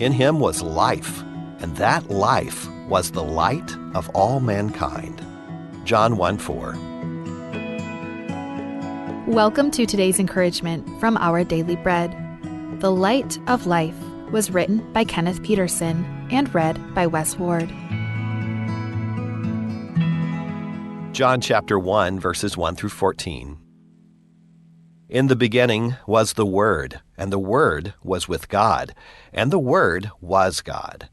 In him was life, and that life was the light of all mankind. John 1:4. Welcome to today's encouragement from Our Daily Bread. The Light of Life was written by Kenneth Peterson and read by Wes Ward. John chapter 1, verses 1 through 14. In the beginning was the Word, and the Word was with God, and the Word was God.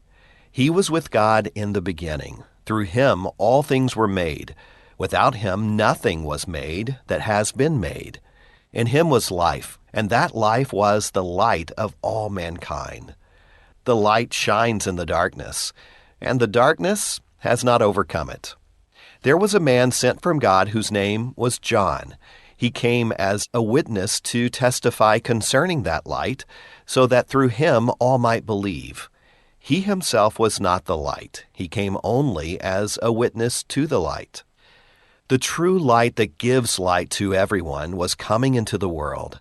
He was with God in the beginning. Through him all things were made. Without him nothing was made that has been made. In him was life, and that life was the light of all mankind. The light shines in the darkness, and the darkness has not overcome it. There was a man sent from God whose name was John. He came as a witness to testify concerning that light, so that through him all might believe. He himself was not the light. He came only as a witness to the light. The true light that gives light to everyone was coming into the world.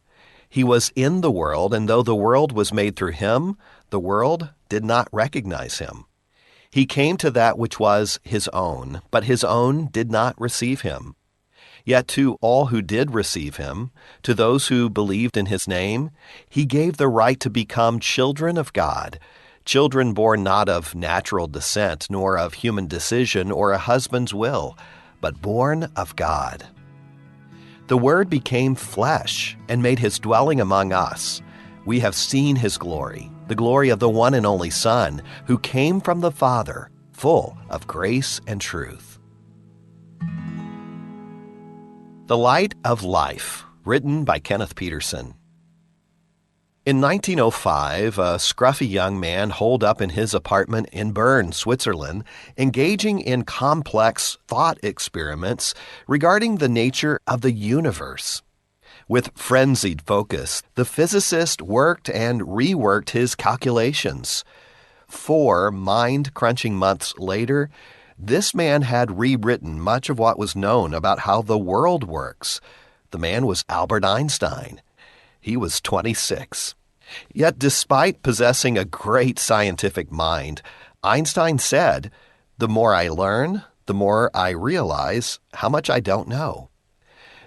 He was in the world, and though the world was made through him, the world did not recognize him. He came to that which was his own, but his own did not receive him. Yet to all who did receive him, to those who believed in his name, he gave the right to become children of God, children born not of natural descent, nor of human decision or a husband's will, but born of God. The Word became flesh and made his dwelling among us. We have seen his glory, the glory of the one and only Son, who came from the Father, full of grace and truth. The Light of Life, written by Kenneth Peterson. In 1905, a scruffy young man holed up in his apartment in Bern, Switzerland, engaging in complex thought experiments regarding the nature of the universe. With frenzied focus, the physicist worked and reworked his calculations. 4 mind-crunching months later, this man had rewritten much of what was known about how the world works. The man was Albert Einstein. He was 26. Yet despite possessing a great scientific mind, Einstein said, "The more I learn, the more I realize how much I don't know."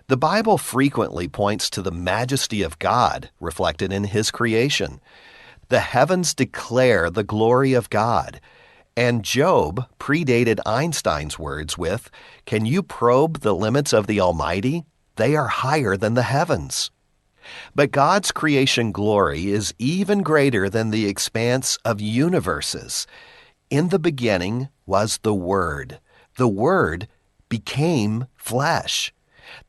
The Bible frequently points to the majesty of God reflected in his creation. The heavens declare the glory of God. And Job predated Einstein's words with, "Can you probe the limits of the Almighty? They are higher than the heavens." But God's creation glory is even greater than the expanse of universes. In the beginning was the Word. The Word became flesh.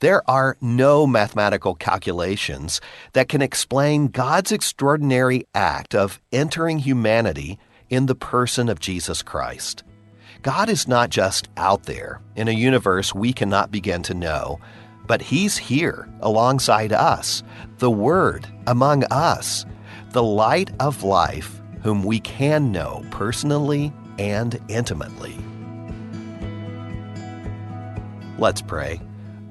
There are no mathematical calculations that can explain God's extraordinary act of entering humanity in the person of Jesus Christ. God is not just out there in a universe we cannot begin to know, but he's here alongside us, the Word among us, the light of life whom we can know personally and intimately. Let's pray.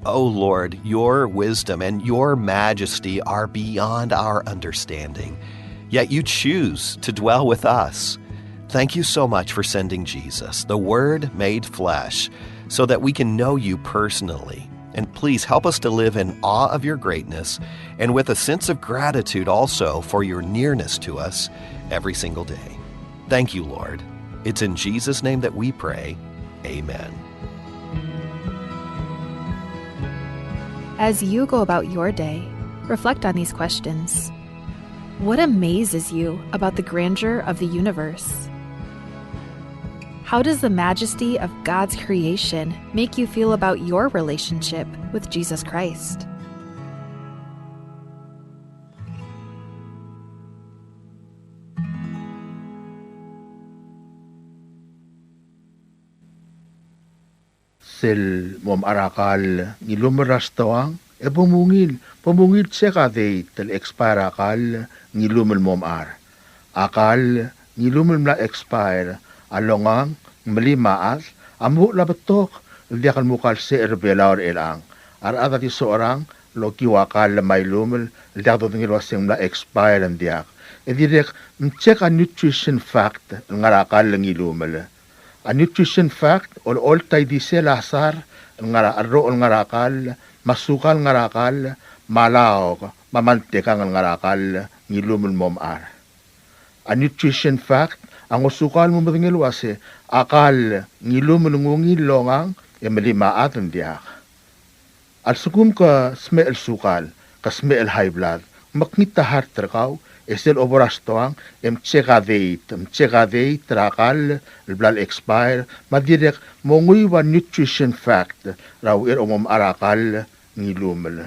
Oh Lord, your wisdom and your majesty are beyond our understanding, yet you choose to dwell with us. Thank you so much for sending Jesus, the Word made flesh, so that we can know you personally. And please help us to live in awe of your greatness and with a sense of gratitude also for your nearness to us every single day. Thank you, Lord. It's in Jesus' name that we pray. Amen. As you go about your day, reflect on these questions. What amazes you about the grandeur of the universe? How does the majesty of God's creation make you feel about your relationship with Jesus Christ? Sel mom arakal ngilumeras tawang pumungil sekade tel expire akal ngilumel mom ar. Akal ngilumel mla expire alongang melimaas amu labatok diakan mukal se erbelaur elang Arada ti seorang lo kiwakal may lumel liado ng ilwasing na expire ang diak. E direk check a nutrition fact ngarakal ng ilumel. A nutrition fact all tay di selasar ngaro ngarakal masukal ngarakal malaw mamanteka ngarakal ngilumel momar. A nutrition fact ang usukal mo ngilwase akal ngilumel ngungil longang e malimaat ang diak. Al sukum ka smell sukal ka smell high blood makita heart trakaw esel oborastoang chekadeit trakal blood expire madirek mongui wa nutrition fact raw omom arakal ngilumel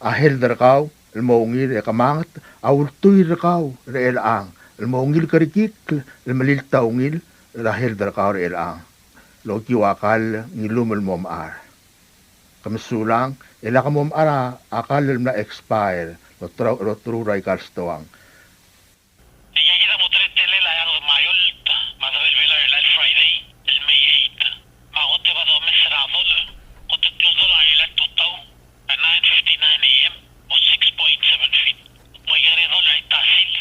ahel trakaw mongil kamangat awultuy trakaw reelang mongil karikik malil taungil rahel trakaw reelang loki wakal ngilumel momar kamsulang ila kamom ara akal na expire lo true ray kalstoang يجد مدرد الليل عيال مايولت ماذا بالفيلا الى الفرايداي الميت ما قلت بضع مصر عضل قلت تنزل عيالات تطو 9:59 AM و 6.7 feet ويجري ظل عيد تحصيل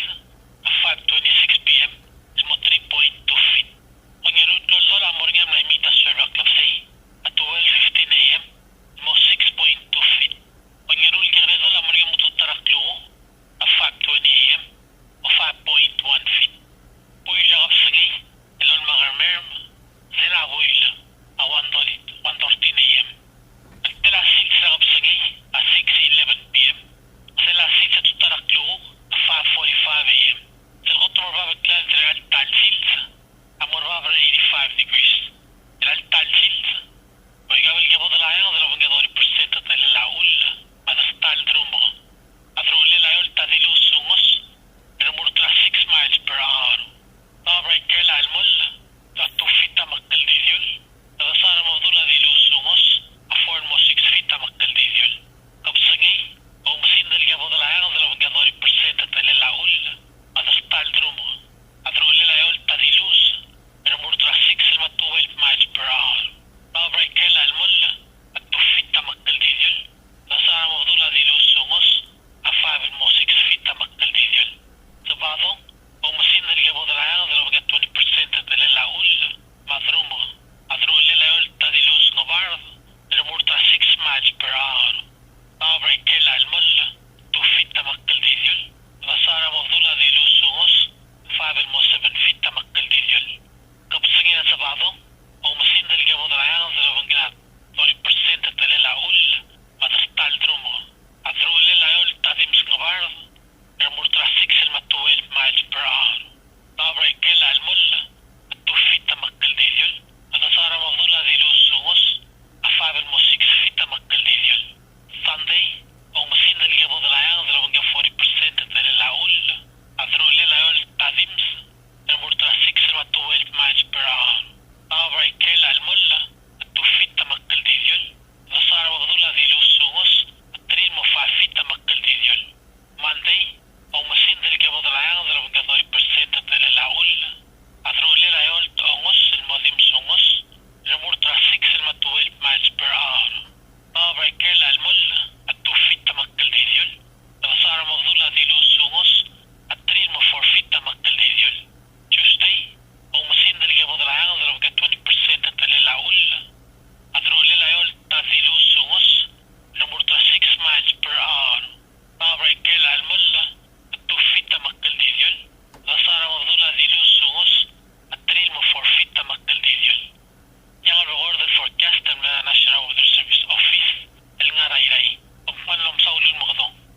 5:26 PM الم 3.2 feet ونيرود تنزل عموريا من ميتا السيرفا كلفسي 12:15 AM الم 6.2 feet ونيرود كغري ظل عموريا متطرق له 5:20 AM و 5.1 feet بويل جغب سجي اللون مغرميرم زيلا بويل $1.13 AM التلا سيل سغب سجي 6:11 PM زيلا سيل ستطرق له 5:45 AM الغط مرباب الكلاس ريال تالسيلز مرباب 85 degrees ريال تالسيلز ويقابل قبض العيان ضرب قضوري برسنت تطلع العقول ماذا ستال درومه أفرول للعيول تاديلو سومس الأمور ترى 6 miles per hour طابع الكيل على المل تطوفي تمكل ديزيول هذا صار موضوع ديلو سومس أفور مو 6 feet تمكل ديزيول قبصني أو مسين دل قبض العيان ضرب قضوري برسنت تطلع العقول ماذا ستال درومه أفرول للعيول تاديلوس الأمور ترى 6 miles per hour طابع الكيل على المل تطوفي تمكل ديزيول هذا صار موضوع ديلو سومس أفعب المو 6 feet تمكل ديزيول بعضه أو مسين اللي قبض العيان ضرب 20% تدلل العقول مضرومه أضروا الليلة يقول تدلوس نبارض الأمور ترى 6 miles per hour طابع الكل على المل توفي تمكل ديزيول فصار مفضولة ديلوس ونص فعب المو 7 feet تمكل ديزيول قبصنين بعضه أو مسين اللي قبض العيان ضرب 20% تدلل العقول مضرطال درومه أضروا الليلة يقول تدلوس نبارض الأمور ترى 6 miles per hour طابع الكل على المل توفي تمكل ديزيول هذا صار مفضولة ديلوس ونص أفعب المو 6 feet تمكل ديزيول Sunday أو مسين اللي قبض العيان ضرب 40% تدلل العقول أضروا الليلة يقول تاديمس الأمور ترى 6 miles per hour طابع الكل على المل توفي تمكل ديزيول هذا صار مفضولة ديلوس ونص 3 feet تمكل ديزيول Monday أو مسين اللي قبض العيان ضرب 40% تدلل العقول أضروا الليلة يقول تقنص الماضيم سونص الأمور ترى 6 miles per hour طابع الكل على المل التوفي تمكل ديزيول هذا صار مفضولة ديلوس ونص 3 feet تمكل ديزيول Tuesday أو مسين اللي قبض العيان ضرب 20% تدلل العقول أضروا الليلة يقول تدلوس ونص الأمور ترى 6 miles per hour طابع الكل على المل التوفي تمكل ديزيول هذا صار مفضولة ديلوس ونص 3 feet تمكل ديزيول يعني بغورد الفوركاست من National Weather Service Office الغرايراي ومن لهم صولوا المغضون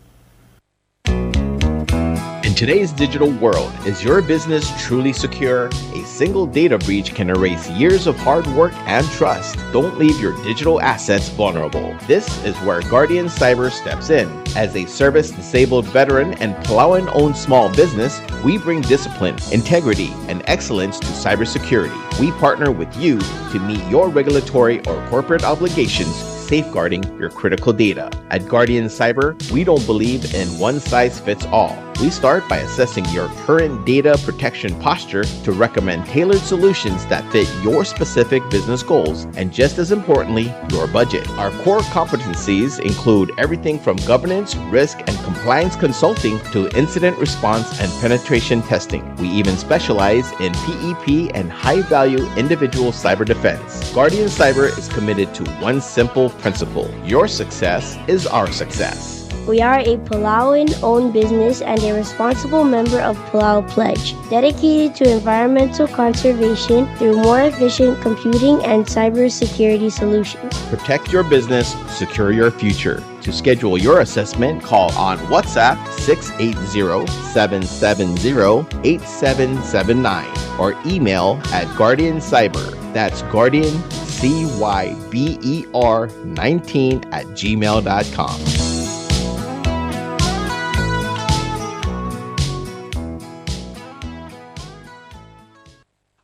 In today's digital world, is your business truly secure? A single data breach can erase years of hard work and trust. Don't leave your digital assets vulnerable. This is where Guardian Cyber steps in. As a service-disabled veteran and Palauan-owned small business, we bring discipline, integrity, and excellence to cybersecurity. We partner with you to meet your regulatory or corporate obligations, safeguarding your critical data. At Guardian Cyber, we don't believe in one-size-fits-all. We start by assessing your current data protection posture to recommend tailored solutions that fit your specific business goals and, just as importantly, your budget. Our core competencies include everything from governance, risk, and compliance consulting to incident response and penetration testing. We even specialize in PEP and high-value individual cyber defense. Guardian Cyber is committed to one simple principle: your success is our success. We are a Palauan-owned business and a responsible member of Palau Pledge, dedicated to environmental conservation through more efficient computing and cybersecurity solutions. Protect your business, secure your future. To schedule your assessment, call on WhatsApp 680-770-8779 or email at Guardian Cyber. That's Guardian, CYBER19 @gmail.com.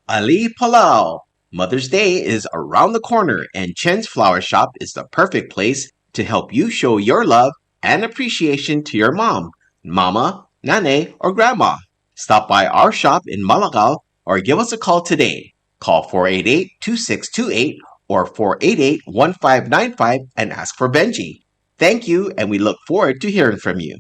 Ali Palau. Mother's Day is around the corner, and Chen's Flower Shop is the perfect place to help you show your love and appreciation to your mom, mama, nane, or grandma. Stop by our shop in Malacca or give us a call today. Call 488-2628 or 488-1595 and ask for Benji. Thank you, and we look forward to hearing from you.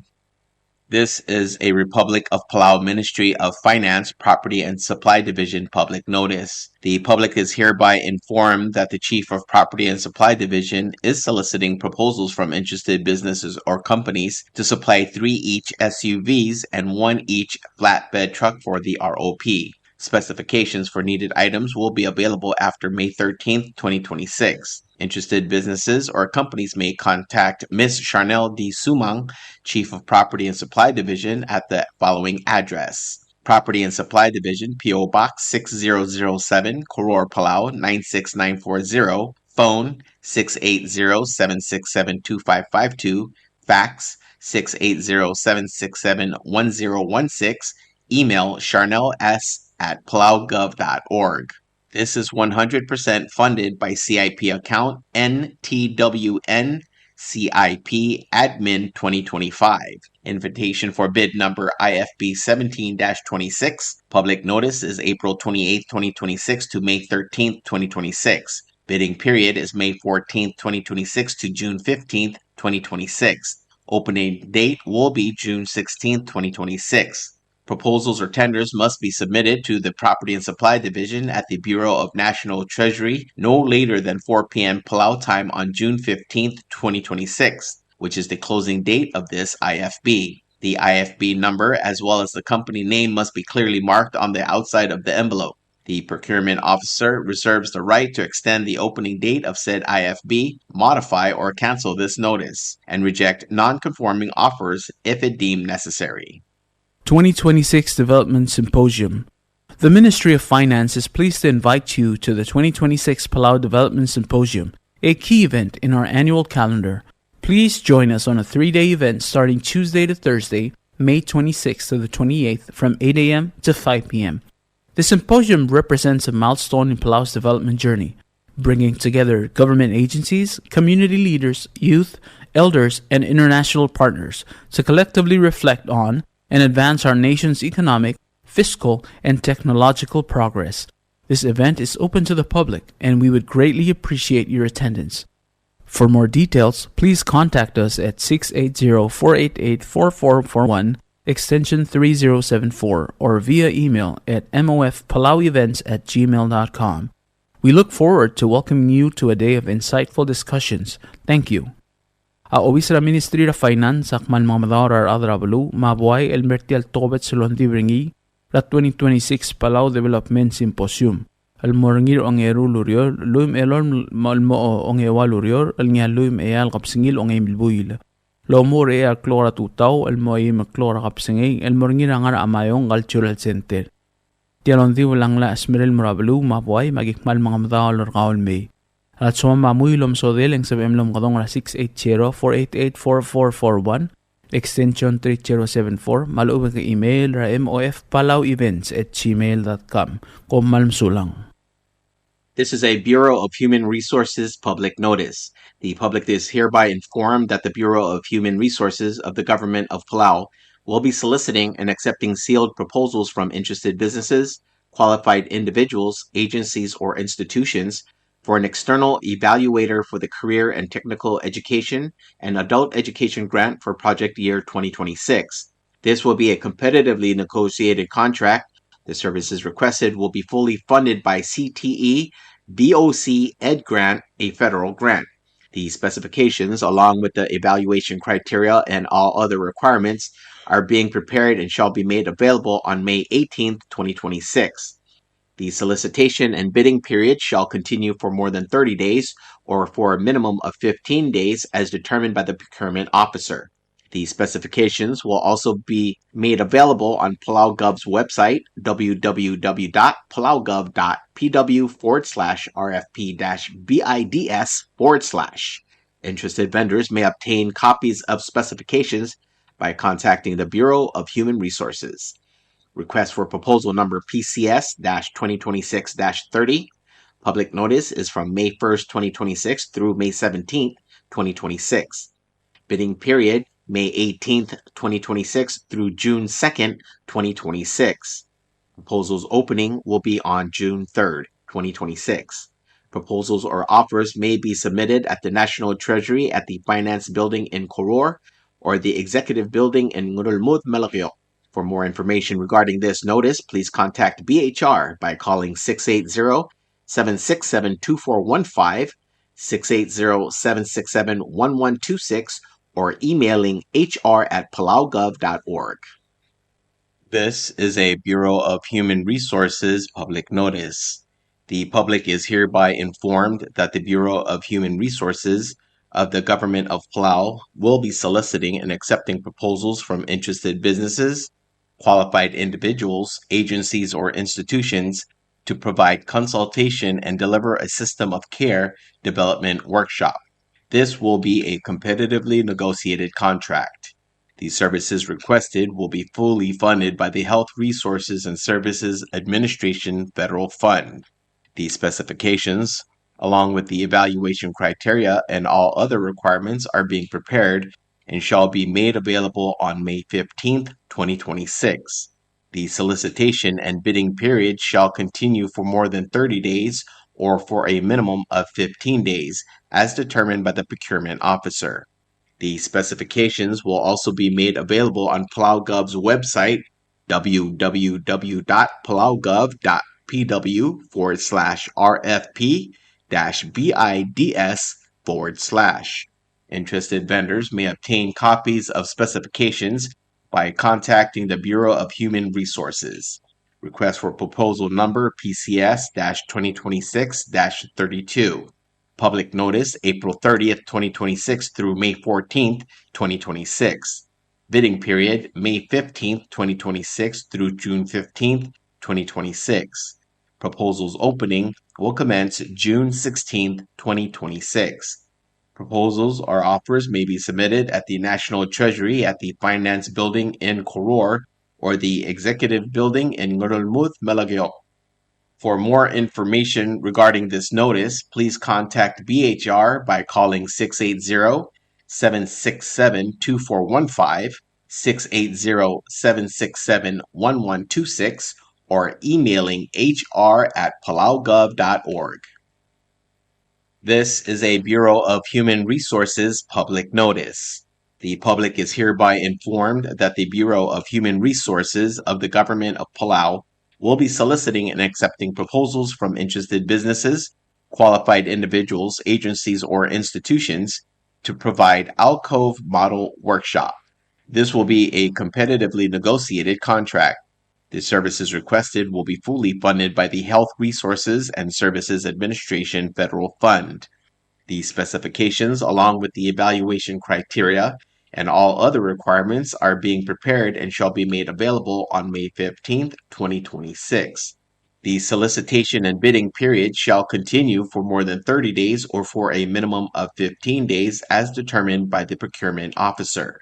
This is a Republic of Palau Ministry of Finance, Property and Supply Division public notice. The public is hereby informed that the Chief of Property and Supply Division is soliciting proposals from interested businesses or companies to supply 3 each SUVs and 1 each flatbed truck for the ROP. Specifications for needed items will be available after May 13th, 2026. Interested businesses or companies may contact Ms. Charnel D. Sumang, Chief of Property and Supply Division, at the following address: Property and Supply Division, P.O. Box 6007, Koror, Palau 96940, phone 680-767-2552, fax 680-767-1016, email charnels@palaugov.org. This is 100% funded by CIP account NTWN CIP Admin 2025. Invitation for bid number IFB 17-26. Public notice is April 28, 2026 to May 13, 2026. Bidding period is May 14, 2026 to June 15, 2026. Opening date will be June 16, 2026. Proposals or tenders must be submitted to the Property and Supply Division at the Bureau of National Treasury no later than 4 p.m. Palau time on June 15, 2026, which is the closing date of this IFB. The IFB number as well as the company name must be clearly marked on the outside of the envelope. The procurement officer reserves the right to extend the opening date of said IFB, modify or cancel this notice, and reject non-conforming offers if it deemed necessary. 2026 Development Symposium. The Ministry of Finance is pleased to invite you to the 2026 Palau Development Symposium, a key event in our annual calendar. Please join us on a 3-day event starting Tuesday to Thursday, May 26th to the 28th from 8 a.m. to 5 p.m. The symposium represents a milestone in Palau's development journey, bringing together government agencies, community leaders, youth, elders, and international partners to collectively reflect on and advance our nation's economic, fiscal, and technological progress. This event is open to the public, and we would greatly appreciate your attendance. For more details, please contact us at 680-488-4441, extension 3074, or via email at mofpalauevents@gmail.com. We look forward to welcoming you to a day of insightful discussions. Thank you. Awis ra Ministry of Finance akman mga madawar adrabalu mabuhay elmerti al tobet silon dibringi la 2026 Palau Development Symposium. Al morngir ang eru lurior luim elon malmo ang ewa lurior al nga luim eyal kapsingil ang emilbuil. Lomor e al klora tutaw al moay maklora kapsingay el morngir ang ara amayong cultural center. Tialon di walang la asmeril murabalu mabuhay magikmal mga madawar kaol may. At sumama muyulom so deleng sa bemlom kadong la 680-488-4441, extension 3074, maluubag ka email ra mofpalauevents@gmail.com. Kung malmsulang. This is a Bureau of Human Resources public notice. The public is hereby informed that the Bureau of Human Resources of the Government of Palau will be soliciting and accepting sealed proposals from interested businesses, qualified individuals, agencies, or institutions for an external evaluator for the Career and Technical Education and Adult Education Grant for project year 2026. This will be a competitively negotiated contract. The services requested will be fully funded by CTE, DOC Ed Grant, a federal grant. The specifications, along with the evaluation criteria and all other requirements, are being prepared and shall be made available on May 18, 2026. The solicitation and bidding period shall continue for more than 30 days or for a minimum of 15 days as determined by the procurement officer. The specifications will also be made available on Palau Gov's website, www.palaugov.pw/rfp-bids/. Interested vendors may obtain copies of specifications by contacting the Bureau of Human Resources. Request for proposal number PCS-2026-30. Public notice is from May 1st, 2026 through May 17th, 2026. Bidding period May 18th, 2026 through June 2nd, 2026. Proposals opening will be on June 3rd, 2026. Proposals or offers may be submitted at the National Treasury at the Finance Building in Koror or the Executive Building in Ngurulmud, Malakiok. For more information regarding this notice, please contact BHR by calling 680-767-2415, 680-767-1126, or emailing hr@palaugov.org. This is a Bureau of Human Resources public notice. The public is hereby informed that the Bureau of Human Resources of the Government of Palau will be soliciting and accepting proposals from interested businesses, qualified individuals, agencies, or institutions to provide consultation and deliver a system of care development workshop. This will be a competitively negotiated contract. The services requested will be fully funded by the Health Resources and Services Administration Federal Fund. The specifications, along with the evaluation criteria and all other requirements, are being prepared and shall be made available on May 15th, 2026. The solicitation and bidding period shall continue for more than 30 days or for a minimum of 15 days, as determined by the procurement officer. The specifications will also be made available on Palau Gov's website, www.palaugov.pw/rfp-bids/. Interested vendors may obtain copies of specifications by contacting the Bureau of Human Resources. Request for proposal number PCS-2026-32. Public notice April 30th, 2026 through May 14th, 2026. Bidding period May 15th, 2026 through June 15th, 2026. Proposals opening will commence June 16th, 2026. Proposals or offers may be submitted at the National Treasury at the Finance Building in Koror or the Executive Building in Ngurulmud, Malakiok. For more information regarding this notice, please contact BHR by calling 680-767-2415, 680-767-1126, or emailing hr@palaugov.org. This is a Bureau of Human Resources public notice. The public is hereby informed that the Bureau of Human Resources of the Government of Palau will be soliciting and accepting proposals from interested businesses, qualified individuals, agencies, or institutions to provide alcove model workshop. This will be a competitively negotiated contract. The services requested will be fully funded by the Health Resources and Services Administration Federal Fund. The specifications, along with the evaluation criteria and all other requirements, are being prepared and shall be made available on May 15th, 2026. The solicitation and bidding period shall continue for more than 30 days or for a minimum of 15 days as determined by the procurement officer.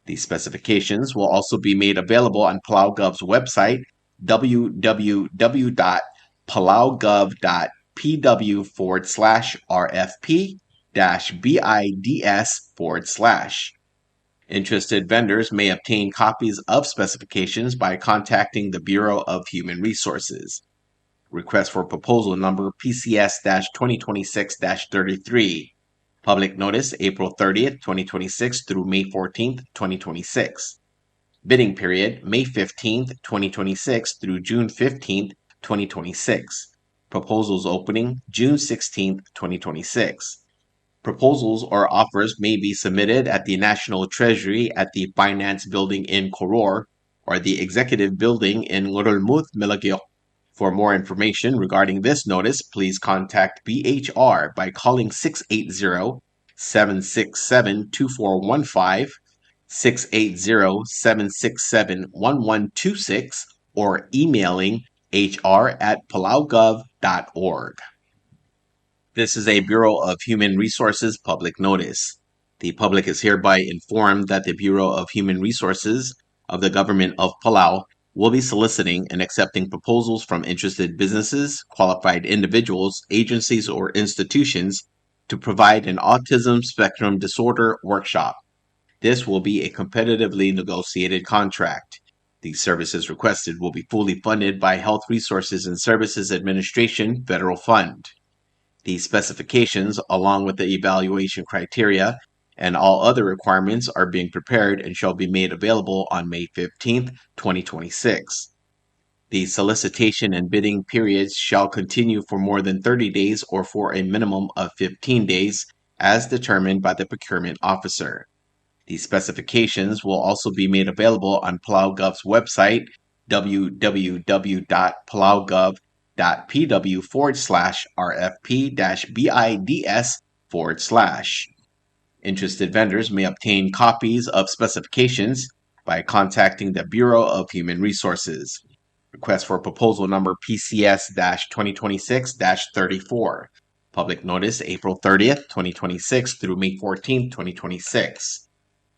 The specifications will also be made available on Palau Gov's website, www.palaugov.pw/rfp-bids/. Interested vendors may obtain copies of specifications by contacting the Bureau of Human Resources. Request for proposal number PCS-2026-33. Public notice April 30th, 2026 through May 14th, 2026. Bidding period May 15th, 2026 through June 15th, 2026. Proposals opening June 16th, 2026. Proposals or offers may be submitted at the National Treasury at the Finance Building in Koror or the Executive Building in Ngurulmuth, Milagyo. For more information regarding this notice, please contact BHR by calling 680-767-2415, 680-767-1126, or emailing hr@palaugov.org. This is a Bureau of Human Resources public notice. The public is hereby informed that the Bureau of Human Resources of the Government of Palau will be soliciting and accepting proposals from interested businesses, qualified individuals, agencies, or institutions to provide an autism spectrum disorder workshop. This will be a competitively negotiated contract. The services requested will be fully funded by Health Resources and Services Administration Federal Fund. The specifications, along with the evaluation criteria and all other requirements, are being prepared and shall be made available on May 15th, 2026. The solicitation and bidding periods shall continue for more than 30 days or for a minimum of 15 days, as determined by the procurement officer. The specifications will also be made available on PalauGov's website, www.palaugov.pw/RFP-BIDS/. Interested vendors may obtain copies of specifications by contacting the Bureau of Human Resources. Request for proposal number PCS-2026-34. Public notice April 30th, 2026 through May 14th, 2026.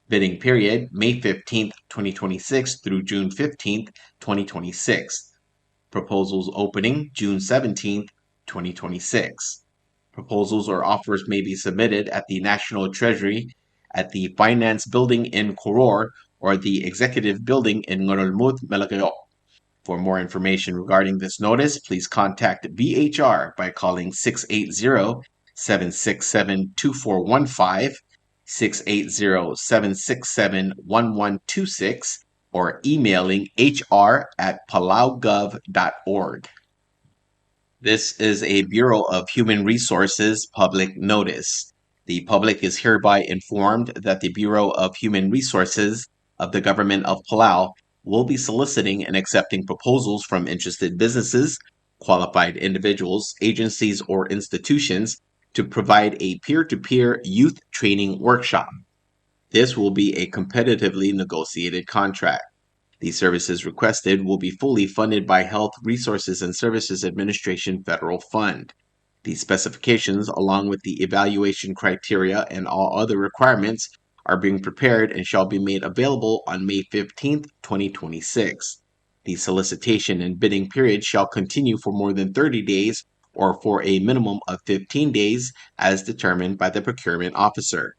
Bidding period May 15th, 2026 through June 15th, 2026. Proposals opening June 17th, 2026. Proposals or offers may be submitted at the National Treasury at the Finance Building in Koror or the Executive Building in Ngurulmuth, Milagyo. For more information regarding this notice, please contact BHR by calling 680-767-2415, 680-767-1126, or emailing hr@palaugov.org. This is a Bureau of Human Resources public notice. The public is hereby informed that the Bureau of Human Resources of the Government of Palau will be soliciting and accepting proposals from interested businesses, qualified individuals, agencies, or institutions to provide a peer-to-peer youth training workshop. This will be a competitively negotiated contract. The services requested will be fully funded by Health Resources and Services Administration Federal Fund. The specifications, along with the evaluation criteria and all other requirements, are being prepared and shall be made available on May 15th, 2026. The solicitation and bidding period shall continue for more than 30 days or for a minimum of 15 days as determined by the procurement officer.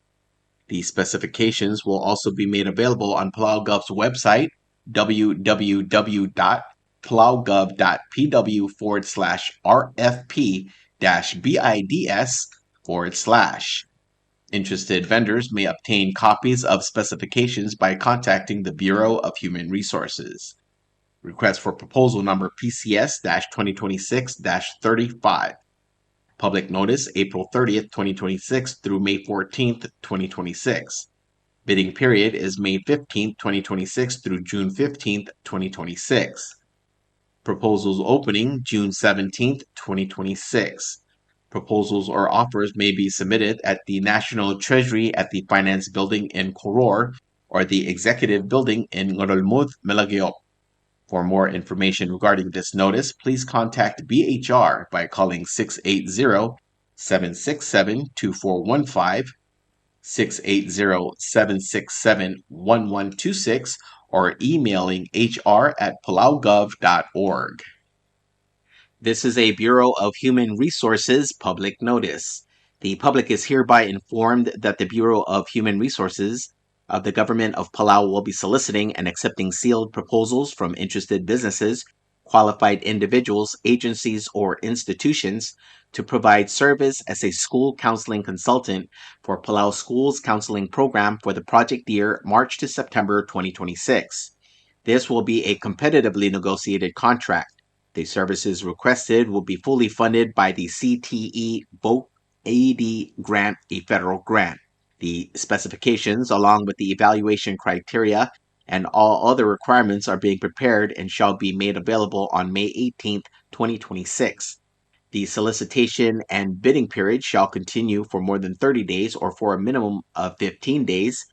The specifications will also be made available on PalauGov's website, www.palaugov.pw/RFP-BIDS/. Interested vendors may obtain copies of specifications by contacting the Bureau of Human Resources. Request for proposal number PCS-2026-35. Public notice April 30th, 2026 through May 14th, 2026. Bidding period is May 15th, 2026 through June 15th, 2026. Proposals opening June 17th, 2026. Proposals or offers may be submitted at the National Treasury at the Finance Building in Koror or the Executive Building in Ngurulmuth, Milagyo. For more information regarding this notice, please contact BHR by calling 680-767-2415, 680-767-1126, or emailing hr@palaugov.org. This is a Bureau of Human Resources public notice. The public is hereby informed that the Bureau of Human Resources of the Government of Palau will be soliciting and accepting sealed proposals from interested businesses, qualified individuals, agencies, or institutions to provide service as a school counseling consultant for Palau Schools Counseling Program for the project year March to September 2026. This will be a competitively negotiated contract. The services requested will be fully funded by the CTE Voc AD grant, a federal grant. The specifications, along with the evaluation criteria and all other requirements, are being prepared and shall be made available on May 18th, 2026. The solicitation and bidding period shall continue for more than 30 days or for a minimum of 15 days,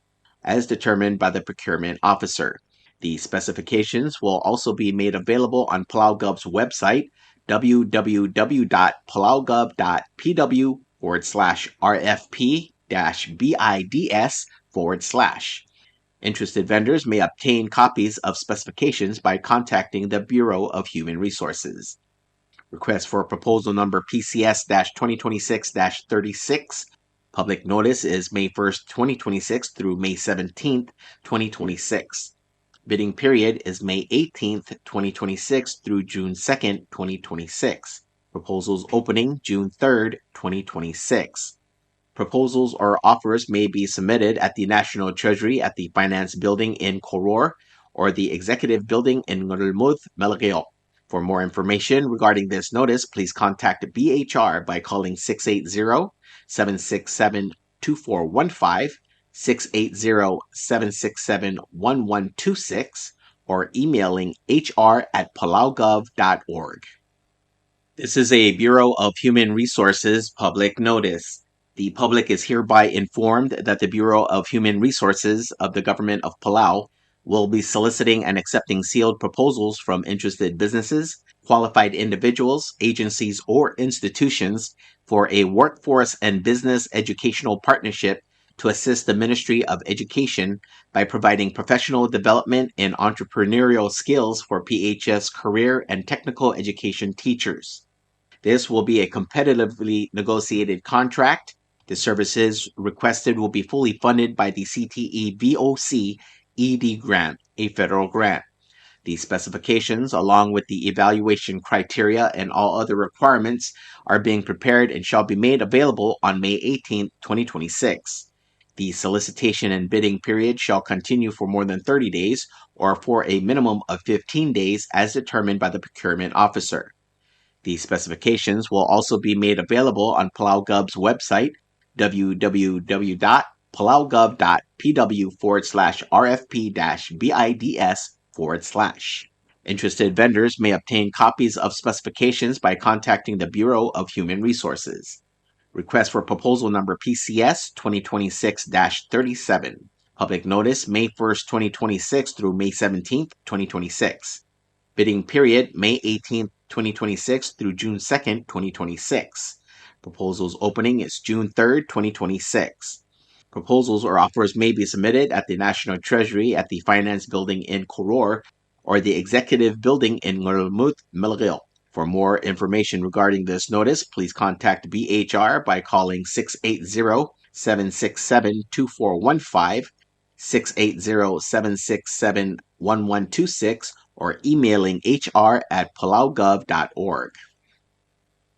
as determined by the procurement officer. The specifications will also be made available on PalauGov's website, www.palaugov.pw/RFP-BIDS/. Interested vendors may obtain copies of specifications by contacting the Bureau of Human Resources. Request for proposal number PCS-2026-36. Public notice is May 1st, 2026 through May 17th, 2026. Bidding period is May 18th, 2026 through June 2nd, 2026. Proposals opening June 3rd, 2026. Proposals or offers may be submitted at the National Treasury at the Finance Building in Koror or the Executive Building in Ngurulmud, Malageo. For more information regarding this notice, please contact BHR by calling 680-767-2415, 680-767-1126, or emailing hr@palaugov.org. This is a Bureau of Human Resources public notice. The public is hereby informed that the Bureau of Human Resources of the Government of Palau will be soliciting and accepting sealed proposals from interested businesses, qualified individuals, agencies, or institutions for a workforce and business educational partnership to assist the Ministry of Education by providing professional development and entrepreneurial skills for PHS career and technical education teachers. This will be a competitively negotiated contract. The services requested will be fully funded by the CTE VOC ED grant, a federal grant. The specifications, along with the evaluation criteria and all other requirements, are being prepared and shall be made available on May 18, 2026. The solicitation and bidding period shall continue for more than 30 days or for a minimum of 15 days as determined by the procurement officer. The specifications will also be made available on PalauGov's website, www.palaugov.pw/RFP-BIDS/. Interested vendors may obtain copies of specifications by contacting the Bureau of Human Resources. Request for proposal number PCS-2026-37. Public notice May 1st, 2026 through May 17th, 2026. Bidding period May 18th, 2026 through June 2nd, 2026. Proposals opening is June 3rd, 2026. Proposals or offers may be submitted at the National Treasury at the Finance Building in Koror or the Executive Building in Ngurulmud, Malageo. For more information regarding this notice, please contact BHR by calling 680-767-2415, 680-767-1126, or emailing hr@palaugov.org.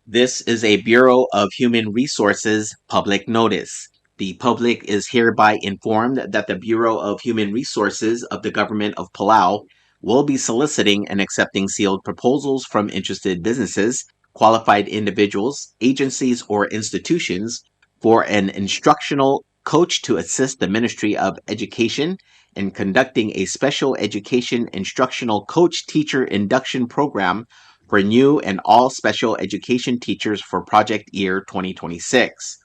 This is a Bureau of Human Resources public notice. The public is hereby informed that the Bureau of Human Resources of the Government of Palau will be soliciting and accepting sealed proposals from interested businesses, qualified individuals, agencies, or institutions for an instructional coach to assist the Ministry of Education in conducting a special education instructional coach teacher induction program for new and all special education teachers for project year 2026.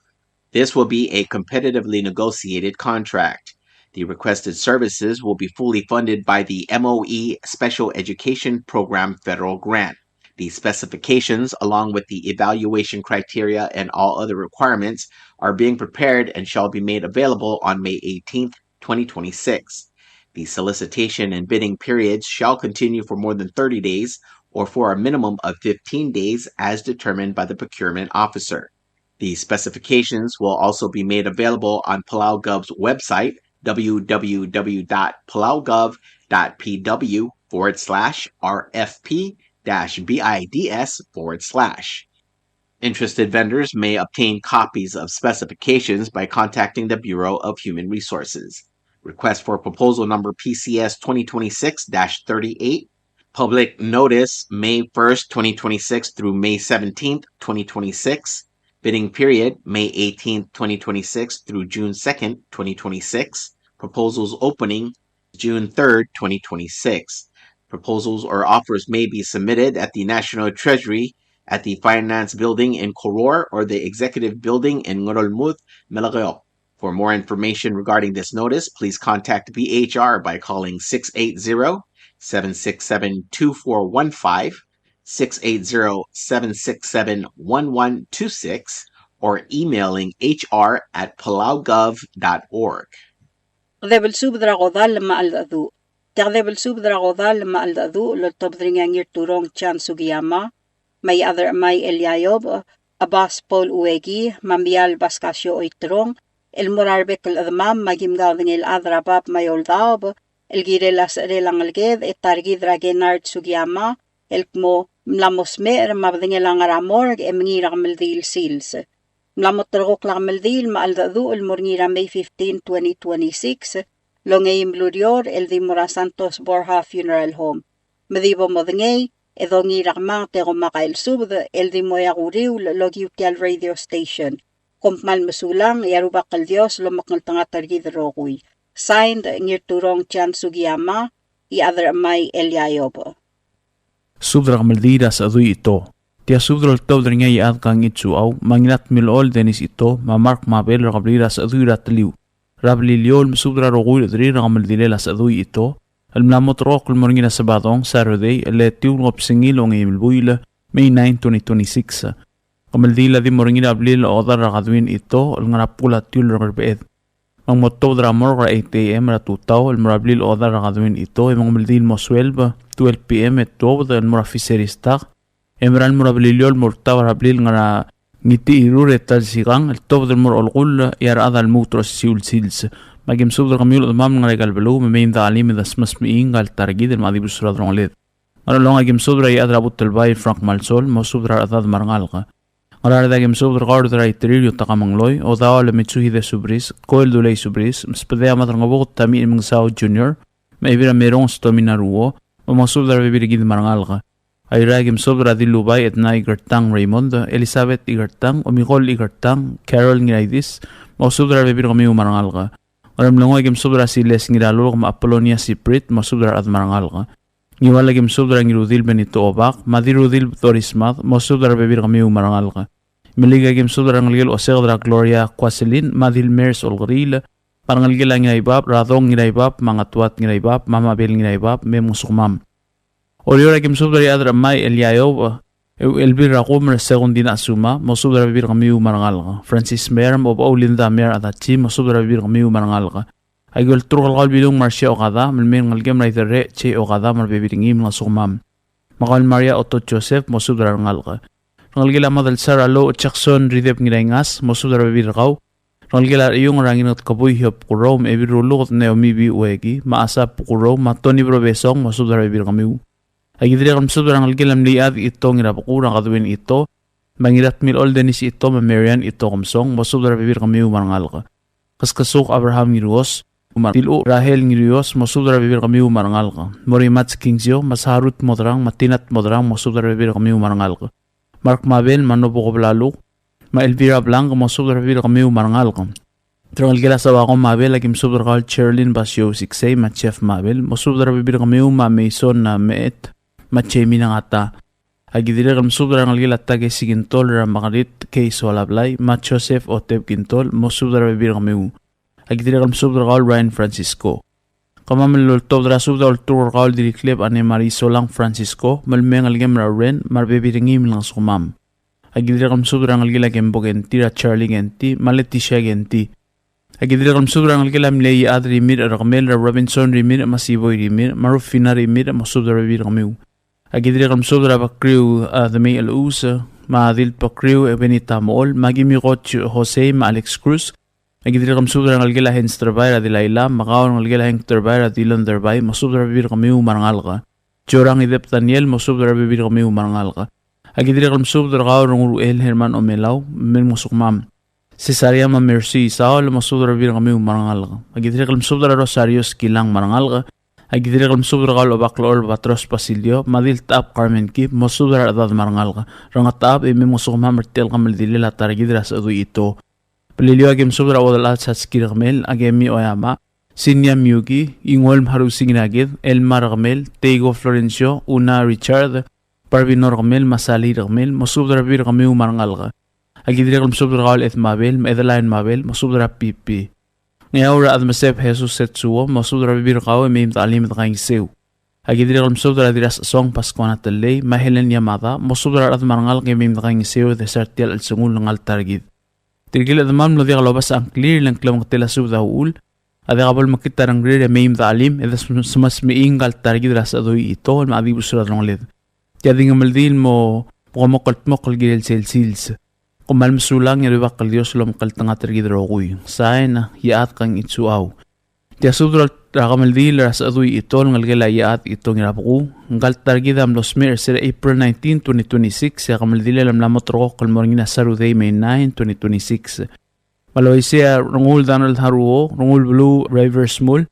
This will be a competitively negotiated contract. The requested services will be fully funded by the MOE Special Education Program federal grant. The specifications, along with the evaluation criteria and all other requirements, are being prepared and shall be made available on May 18th, 2026. The solicitation and bidding periods shall continue for more than 30 days or for a minimum of 15 days as determined by the procurement officer. The specifications will also be made available on PalauGov's website, www.palauGov.pw/RFP-BIDS/. Interested vendors may obtain copies of specifications by contacting the Bureau of Human Resources. Request for proposal number PCS 2026-38. Public notice May 1st, 2026 through May 17th, 2026. Bidding period May 18th, 2026 through June 2nd, 2026. Proposals opening June 3rd, 2026. Proposals or offers may be submitted at the National Treasury at the Finance Building in Koror or the Executive Building in Ngorolmuth, Melagayo. For more information regarding this notice, please contact BHR by calling 680-767-2415, 680-767-1126, or emailing hr@palaugov.org. Devel subdragodal maaldu. Devel subdragodal maaldu lotobdringangir turong Chen Sugiyama. May other may Eliayob, Abbas Paul Uegi, Mamial Bascasio Oitrong, El Morarbek al-Admam, Magimgalding el Adrabab Mayoldaob, El Girelas Relangalged, Etargidra Kennard Sugiyama, El Kmo Mlamosmer, Mabdingelang Aramorg, Emngira Meldil Seals. Mlamotrok Meldil, Maaldadu, El Morngira May 15, 2026, Longeim Blurior, El Dimora Santos Borja Funeral Home. Medibo Modngay, Edongi Ramang Tegomaka El Subd, El Dimoyaguriw, Logiutial Radio Station. Kompmal Musulang, Yarubak El Dios, Lomakal Tangatargid Rogui. Signed, Ngirturong Chen Sugiyama, I other May Eliayob. Subdra Maldiras Udui ito. Tia subdra tawdra nga iadkang itsu au, manginat milol denis ito, mamark mabel rakabliras Udui ratliw. Rabliliol subdra rogul dri rakamaldililas Udui ito. Almlamot rock lumorngina sabadong Saturday, letiw ngopsingil ong imilbuila, May 9, 2026. Kamaldila di morngina ablil odar rakadwin ito, alngarapula tiul rakarbeed. Ang moto dramor ra 8 a.m. ratutaw, almarablil odar rakadwin ito, imang maldil mo 12 p.m. ito, almarafiseristak. Emran murabliliol mortaw rablil ngara ngiti irure tal sikang, altob dalmor olgul, yara adal mutros siul sils. Magim subdra kamiul udmam nga regalbalo memein da alim das mas miingal targid el madibus suradrong led. Maralong agim subdra iadrabut telbay Frank Malsol mo subdra adad marangal ka. Maralada agim subdra gardra itrilio takamangloy o dao le mitsuhi de subris koel dulay subris mspedea matrangabot tami imang sao junior maibira merong stominaruo o mo subdra bibirigid marangal ka. Ayra agim subdra dilubay etna igartang Raymond, Elizabeth igartang o Micol igartang, Carol ngiraidis mo subdra bibir kami marangal ka. Aram lango agim subdra si Les ngiralul kama Apollonia si Prit mo subdra at marangal ka. Ngiwal agim subdra ngirudil benito obak, madirudil torismat mo subdra bebir kami marangal ka. Milig agim subdra ngalgil o segdra Gloria Quaselin, madil Mers Olgril, parangalgil ang ngiraibab, radong ngiraibab, mga tuat ngiraibab, mamabel ngiraibab, me musukmam. Orior agim subdra yadra may Eliayob, elbir ako mer segundi na suma mo subdra bibir kami marangal ka. Francis Mer mo Paulinda Mer atachi mo subdra bibir kami marangal ka. Aygol turkal kal bilong Marcia Okada melmen ngalgem raitere che Okada mar bibiringim nga sumam. Makal Maria Otto Joseph mo subdra ngal ka. Ngalgila madal Saralo Jackson Ridep ngirengas mo subdra bibir kaw. Ngalgila iyong ranginot kabuy hiop kurom ebirulot neomibi uegi maasa pukurom matoni probesong mo subdra bibir kami. Agidri kam subdra ngalgilam liad ito ngirapukura kadwin ito mangirat mil oldenis ito mamarian ito kamsong mo subdra bibir kami marangal ka. Kaskasuk Abraham ngirios Tilu Rahel ngirios mo subdra bibir kami marangal ka. Morimat Kingsyo masarut modrang matinat modrang mo subdra bibir kami marangal ka. Mark Mabel manopo ko blaluk ma Elvira Blanc mo subdra bibir kami marangal ka. Ngalgila sa wako Mabel agim subdra kal Cherlin Basyo 6 ma Chef Mabel mo subdra bibir kami ma Mason na meet Machemi ng ata. Agidire kam subdra ngalgil at tage si Gintol ramakarit kay Solablay, Ma Joseph Otep Gintol, mo subdra bibir kami. Agidire kam subdra kal Ryan Francisco. Kamamil tobdra subdra ultur kal diriklip ane Marisolang Francisco, malmeng algem ra ren, marbebiringim lang sumam. Agidire kam subdra ngalgil agem bogenti ra Charlie Genti, Maletisha Genti. Agidire kam subdra ngalgil am Lei Adri Mir Ramel ra Robinson Rimir, Masiboy Rimir, Marufina Rimir, mo subdra bibir kami. Agidri kam subdra pa crew the may alus maadil pa crew Benita Mool magimi coach Jose ma Alex Cruz Agidiri kamsubdra ngalgila hens terbay radilaila makaon ngalgila heng terbay radilon terbay masubdra bibir kami umarangalka. Jorang idep Daniel masubdra bibir kami umarangalka. Agidiri kamsubdra kao runguru el Herman Omelaw men musukmam. Sesariama Mercy sao masubdra bibir kami umarangalka. Agidiri kamsubdra Rosario Skilang marangalka. Agidiri kamsubdra kao Baklor Batros Pasilio madil taap Carmen Kip masubdra adad marangalka. Rangat taap ime musukmam mertel kamel dilila taragidra sa adu ito. Pelilio agem subdra wadal at skirmel agemi oyama Sinya Myugi ingol harusing nagid Elmar Ramel Tego Florencio Una Richard Parvinor Ramel Masali Ramel masubdra bir kami umarangalga agidri kam subdra kal et mabel medalain mabel masubdra pipi ngaura ad masep Jesus setsuo masubdra bir kaw mem talim tang seu agidri kam subdra diras song paskona tele mahelen yamada masubdra ad marangal mem tang seu de sartial al sungul ngal targid Tirgil adamam lo diga lobas ang clear lang klam tela subda ul ada qabol makita rang gre meim talim eda sumas me ingal targid ras adoi ito ma adi busra rongled jadi ngamaldil mo pomokalt mokal gil sels kumal msulang ya bakal dios lo mokal tanga targid roguy saena yaat kang itsuaw dia subdra ragamaldil ras adoi ito ngalgela yaat ito ngirapu ngal targid am los mer ser April 19 2026 ya gamaldil lam lamot ro kalmorngina saruday May 9 2026 Maloisia rungul Donald Haruo, rungul Blue River Small,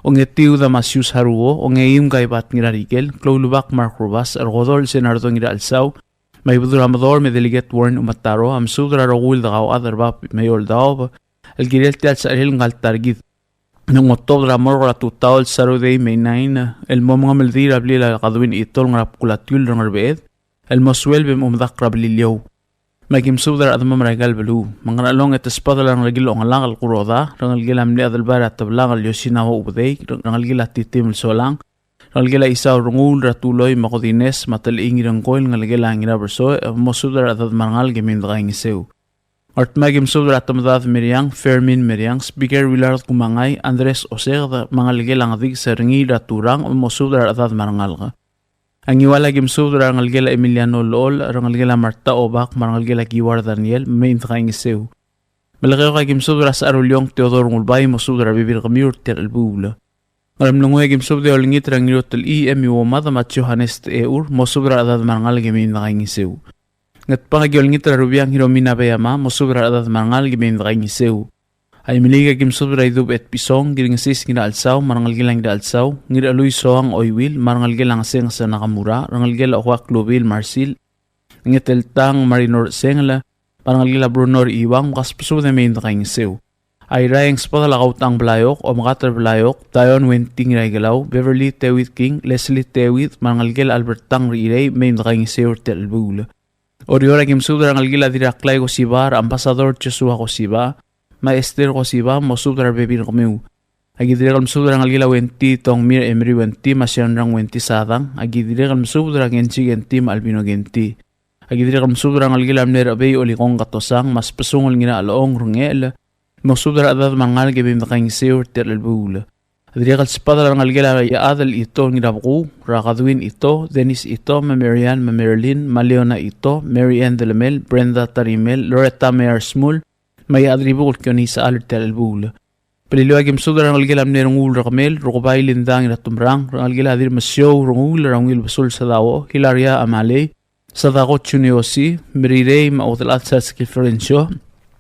ongetiu da Masius Haruo, ongeim gaibat ngirarigel, klolubak Mark Rubas, argodol senardo ngira alsaw, may budur amador me delegate Warren Umataro, am sudra rungul da gao adarba mayol daob, el girel tial sa el ngal targid. Nung October morgo la tutawal Saturday May 9, el momong ameldir abli la kadwin itol ngrap kulatul rangarbeed, el moswel bem umdak rablilyaw. Magim subdar adama maragal belu mangana long et espada lang regil ong lang al quroda rangal gila mli adal bara tablang al yosina wa ubday rangal gila titim solang rangal gila isa rungul ratuloy makodines matal ingi rangkoil ngal gila ngira berso mosudar adad marangal gemin draing seu art magim subdar atamdad meriang Fermin meriang speaker Willard kumangay Andres Oserda mangal gila ngadig seringi raturang mosudar adad marangal Ang iwala gim subdra rangal gela Emiliano Lol, rangal gela Marta Obak, marangal gela Giwar Daniel, main takaing iseu. Malaki ka gim subdra sa Arulyong Teodoro Ngulbay mo subdra bibir kami urtel albula. Maram nungwe gim subdra olingit rangi urtel EM Iwomada mat Johannes Eur, mo subdra adad marangal gemin takaing iseu. Ngat pangagi olingit rarubiang Hiromina Bayama, mo subdra adad marangal gemin takaing iseu. Ay miliga gim subdra idub et pisong giring sis ngira alsaw marangal gilang da alsaw ngira aluy soang oywil marangal gilang seng sa nakamura rangal gila okwak lubil marsil ngitel tang marinor sengla marangal gila brunor iwang kas pusubda main takaing sew ay rayang spada lakaw tang blayok o makatar blayok tayon wenting raygalaw Beverly Tewit King Leslie Tewit marangal gila Albert Tang rilay main takaing sew tel bula oriora gim subdra rangal gila diraklay ko sibar ambasador Joshua ko siba Maester ko siba mo subdra bebin kamiu. Agidire kalm subdra ngalgila wenti tong mir emri wenti masyan rang wenti sadang. Agidire kalm subdra genci genti malbino genti. Agidire kalm subdra ngalgila amner abay olikong katosang mas pesungol ngina aloong rungel. Mo subdra adad mangal gebim dakaing seur tel albula. Agidire kal spada ngalgila ya adal ito ngirabu rakadwin ito Dennis ito Marianne Marilyn Maleona ito Marianne Delamel Brenda Tarimel Loretta Mayer Smul may adribul kani sa alertel albula. Paliluagim sudra ng algilam ni rungul rakamel, rukubay lindang inatumrang, rang algila adir masyaw rungul rangil basul sa dawo, Hilaria Amalay, sa dakot chuniosi, mirirey mautalat sa skifrensyo,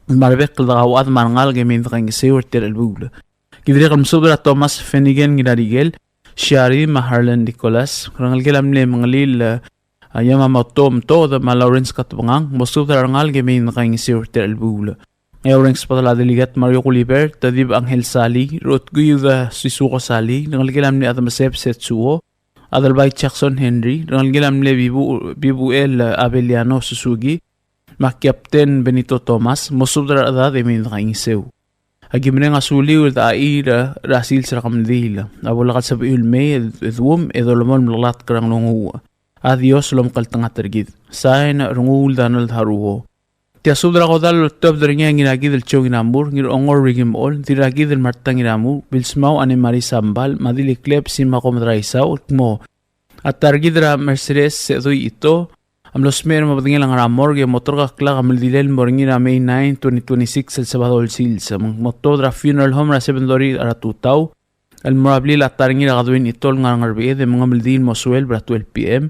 marabek kalakawad marangal gamin kang isayor tel albula. Kidri kam sudra Thomas Fenigan ginarigel, Shari Maharlan Nicholas, rang algilam ni mangalil yamamotom to da Lawrence Katubangang, mosudra rangal gamin kang isayor tel albula. Ngayon sa patala deligat Mario Culiber, Tadib Angel Sali, Rotguyo Sisuko Sali, nangalgilam ni Atamasep Setsuo, Adalbay Jackson Henry, nangalgilam ni Bibuel Abeliano Susugi, Captain Benito Thomas, mosudra adad emin nakaing sew. Agimre nga suliw da aira rasil sa kamdila, abulakat sa biul may edwum edolomon mlalat karang lunguwa. Adios lom kaltangatergid, sain rungul Donald Haruo. Tia subdra ko dal top dringa nginagi del chow ginambur ngir ongor rigim ol diragi del martang ginamu bilsmaw ane mari sambal madili klep sin makom draisa utmo at targidra Mercedes sedoy ito Los meron mapatingin lang ramor ge motor ka kla kamil dilel moringi na May 9, 2026 El Salvador Sils. Motor dra funeral home ra 7 lori ara tutaw. El morabli la taringi ra gadwin itol nga ngarbe de mga mildin mosuel bra 12 PM.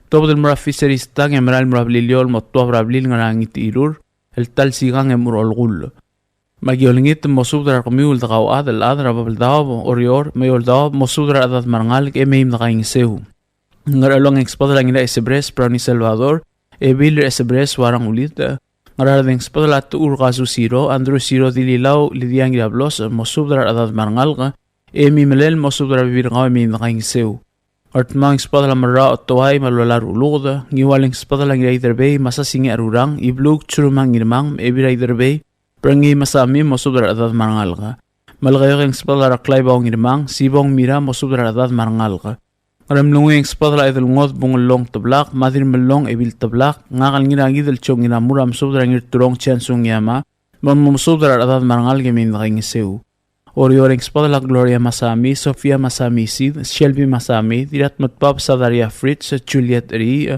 Todo del mora fisheries tang emeral morabli liol motor brabli nga ngit irur. El tal sigang emurol gul. Magiolingit mosudra kamiul da qaw adal adra babaldao orior mayolda mosudra adat marangal ke meim da kaingsew. Ngaralong expadala ngila esebres prani Salvador bilir esebres warang ulit ngaralong expadala tu urqasu siro andro siro dililaw lidiang diablos mosudra adat marangal ka melel mosudra bibir ngaw meim da kaingsew. Artmang expadala mara otway malwalar ulugda ngiwaling expadala ngila iterbey masasingi arurang iblug churumang irmang ebiray iterbey Prangi masami mosudra adat marangal ka. Malgayong expadala raklay baong irmang sibong mira mosudra adat marangal ka. Ngaramlungo yung expadala idol ngot bungulong tablak madir melong ebil tablak ngakal nginagi del chong inamura mosudra ngir turong Chen Sugiyama mosudra adat marangal gamin nakingisew. Orior expadala Gloria Masami, Sofia Masami Sid, Shelby Masami, dirat matpap sa Daria Fritz, Juliet Ri,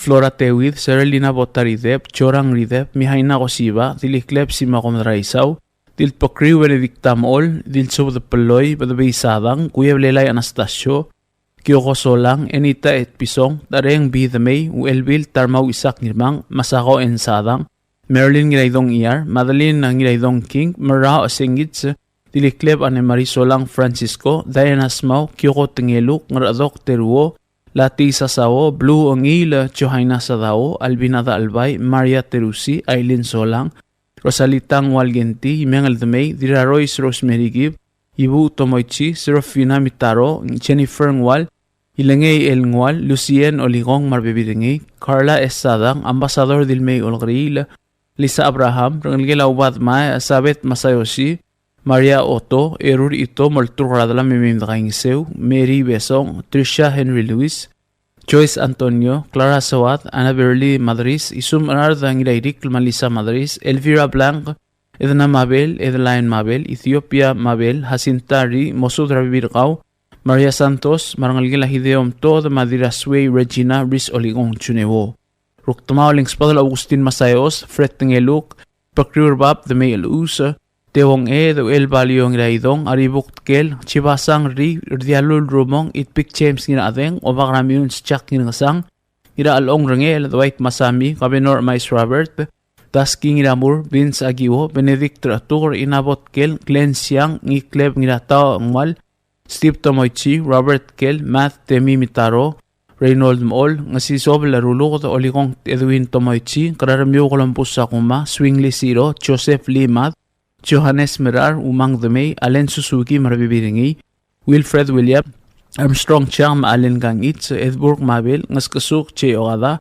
Flora Tewid, Serelina Botaridep, Chorang Ridep, Mihaina Gosiba, Diliklep Simakom Raisaw, Dil Pokriw Benedictam Ol, Dil Sob de Peloy, Badabay Sadang, Kuya Blelay Anastasio, Kyoko Solang, Enita et Pisong, Tareng Bidamay, Uelbil Tarmaw Isak Nirmang, Masako en Sadang, Marilyn Ngiraydong Iyar, Madeline Ngiraydong King, Mara Osengits, Diliklep Anemarie Solang Francisco, Diana Smaw, Kyoko Tengeluk, Ngaradok Teruo, Lati Sasawo, Blue Ongil, Johaina Sadao, Albinada Albay, Maria Terusi, Aileen Solang, Rosalitang Walgenti, Imengal Demay, Dira Royce Rosemary Gib, Ibu Tomoichi, Serafina Mitaro, Jennifer Ngwal, Ilengay El Ngwal, Lucien Oligong Marbibirengay, Carla Esadang, Ambassador Dilmay Olgril, Lisa Abraham, Rangela Ubadma, Sabet Masayoshi, Maria Otto, Erur Ito, Molturradala Mimimdakaingsew, Mary Besong, Trisha Henry Lewis, Joyce Antonio, Clara Sawat, Ana Berly Madris, Isum Arda Ngirairik Malisa Madris, Elvira Blanc, Edna Mabel, Edeline Mabel, Ethiopia Mabel, Jacinta Ri, Mosudra Birgao, Maria Santos, Marangalgila Hideom Tod, Madira Sway, Regina, Riz Oligong Chunewo. Ruktumaw Lingspadal Agustin Masayos, Fred Tengeluk, Pakriurbab, The Mail Usa, Tewong do El Baliong Raidong, Aribuk Kel, Chibasang Ri, Dialul Rumong, Itpik James Ginadeng, Obagramiun Chak Ginasang, Ira Along Rangel, The White Masami, Kabinor Mais Robert, Tasking Iramur, Vince Agiwo, Benedict Ratur, Inabot Kel, Glenn Siang, Nikleb Ngiratao Ngwal, Steve Tomoichi, Robert Kel, Matt Temi Mitaro, Reynold Mol, Ngasisob Larulog, Oligong Edwin Tomoichi, Kararamyo Columbus Sakuma, Swingley Siro, Joseph Limat, Johannes Merar, Umang Demay, Allen Suzuki Marbibiringi, Wilfred William, Armstrong Cham, Allen Gangit, Edburg Mabel, Ngaskasuk Che Ogada,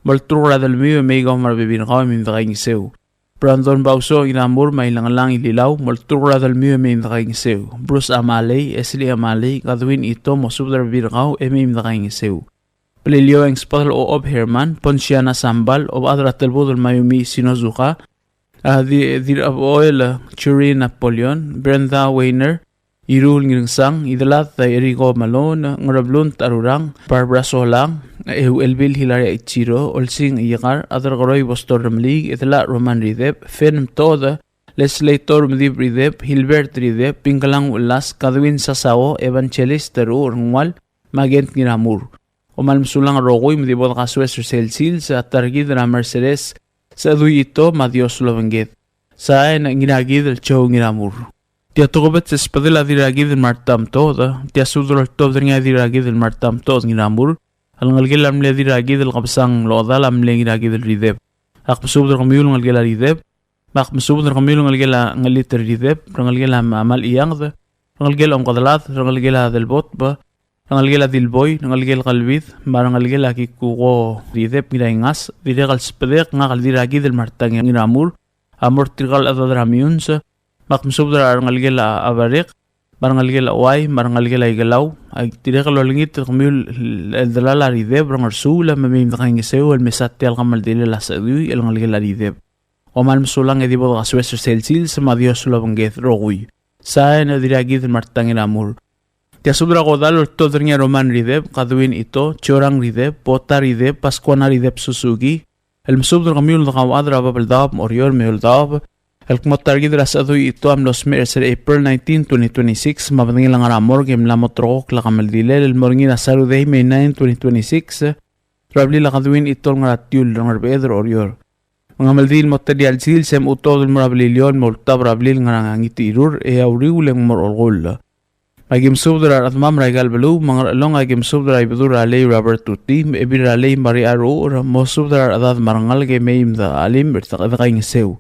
Maltura del Mio Mega Marbibingaw Mindakaingsew, Brandon Bauso Inamur Mailangalang Ililaw, Maltura del Mio Mindakaingsew, Bruce Amaley, Esli Amaley, Gadwin Ito, Mosubdar Birgaw, Mindakaingsew. Pelilio ang Spadal o Ob Herman, Ponsiana Sambal, Ob Adra Telbudol Mayumi Sinozuka, Dir Oil, Churi Napoleon, Brenda Weiner, Irul Ngingsang, Idalat, Erigo Malone, Ngarablun Tarurang, Barbara Solang, Elbil Hilaria Ichiro, Olsing Iyagar, Adargoroy Bostor Ramlig, Idalat Roman Ridep, Fen Toda, Leslie Tormdib Ridep, Hilbert Ridep, Pingalang Ulas, Kadwin Sasao, Evangelist Teru, Ngwal, Magent Ngiramur. Omalmsulang Rogoy, Mdibod Kaswester Selsils, at Targid na Mercedes, sa Udui ito, Madios Lovenget. Saan ang ginagid al chow ngiramur. Tiatukobat sa espadila diragid al martam toda, tiasudro al top nga diragid al martam toda ngiramur, alangalgil amle diragid al kapsang loodal amle ginagid al ridep. Akmasubdro kamiyul ngalgil al ridep, makmasubdro kamiyul ngalgil al liter ridep, rangalgil al amal iyangda, rangalgil al kadalat, rangalgil al delbot ba, rangalgil al dilboy, rangalgil al kalbid, marangalgil al kikuko ridep ngiraingas, diregal spadek nga kaldiragid al martang ngiramur, amor trigal adadramiunsa, makmasubdra rangalgil al abarik, marangalgil al uay, marangalgil al igalaw, ay diregal walingit kamiyul al dalala ridep, rangarsula, mamimdakaingisew, al mesati al kamaldili al Sechedui, al rangalgil al ridep. O malmasulang edibod kaswester selsil sa Madios Lovenget roguy. Saan na diragid al martang ngiramur. Tia subra kodal todringa Roman rideb, kaduin ito, Chorang rideb, Pota rideb, Pascuana rideb Susugi, el msubra kamiul nakawadra babaldab, Oriol meoldab, el kmotargid rasadui ito am los meses April 19, 2026, mabangin lang aramor game lamotrok la kamaldilel, el morngin asarudei May 9, 2026, rabli la kaduin ito ngaratyul ng Pedro Oriol. Mga maldil material sil sem utod morabililyon moltab rablil ngangangiti irur e auriuleng morolgol. Agim subdra at mamray galbalu mga long agim subdra ibdura alay Robert Tuti ebir alay Mari Aro mo subdra adad marangal ge meim da alim bertaqadaqaing sew.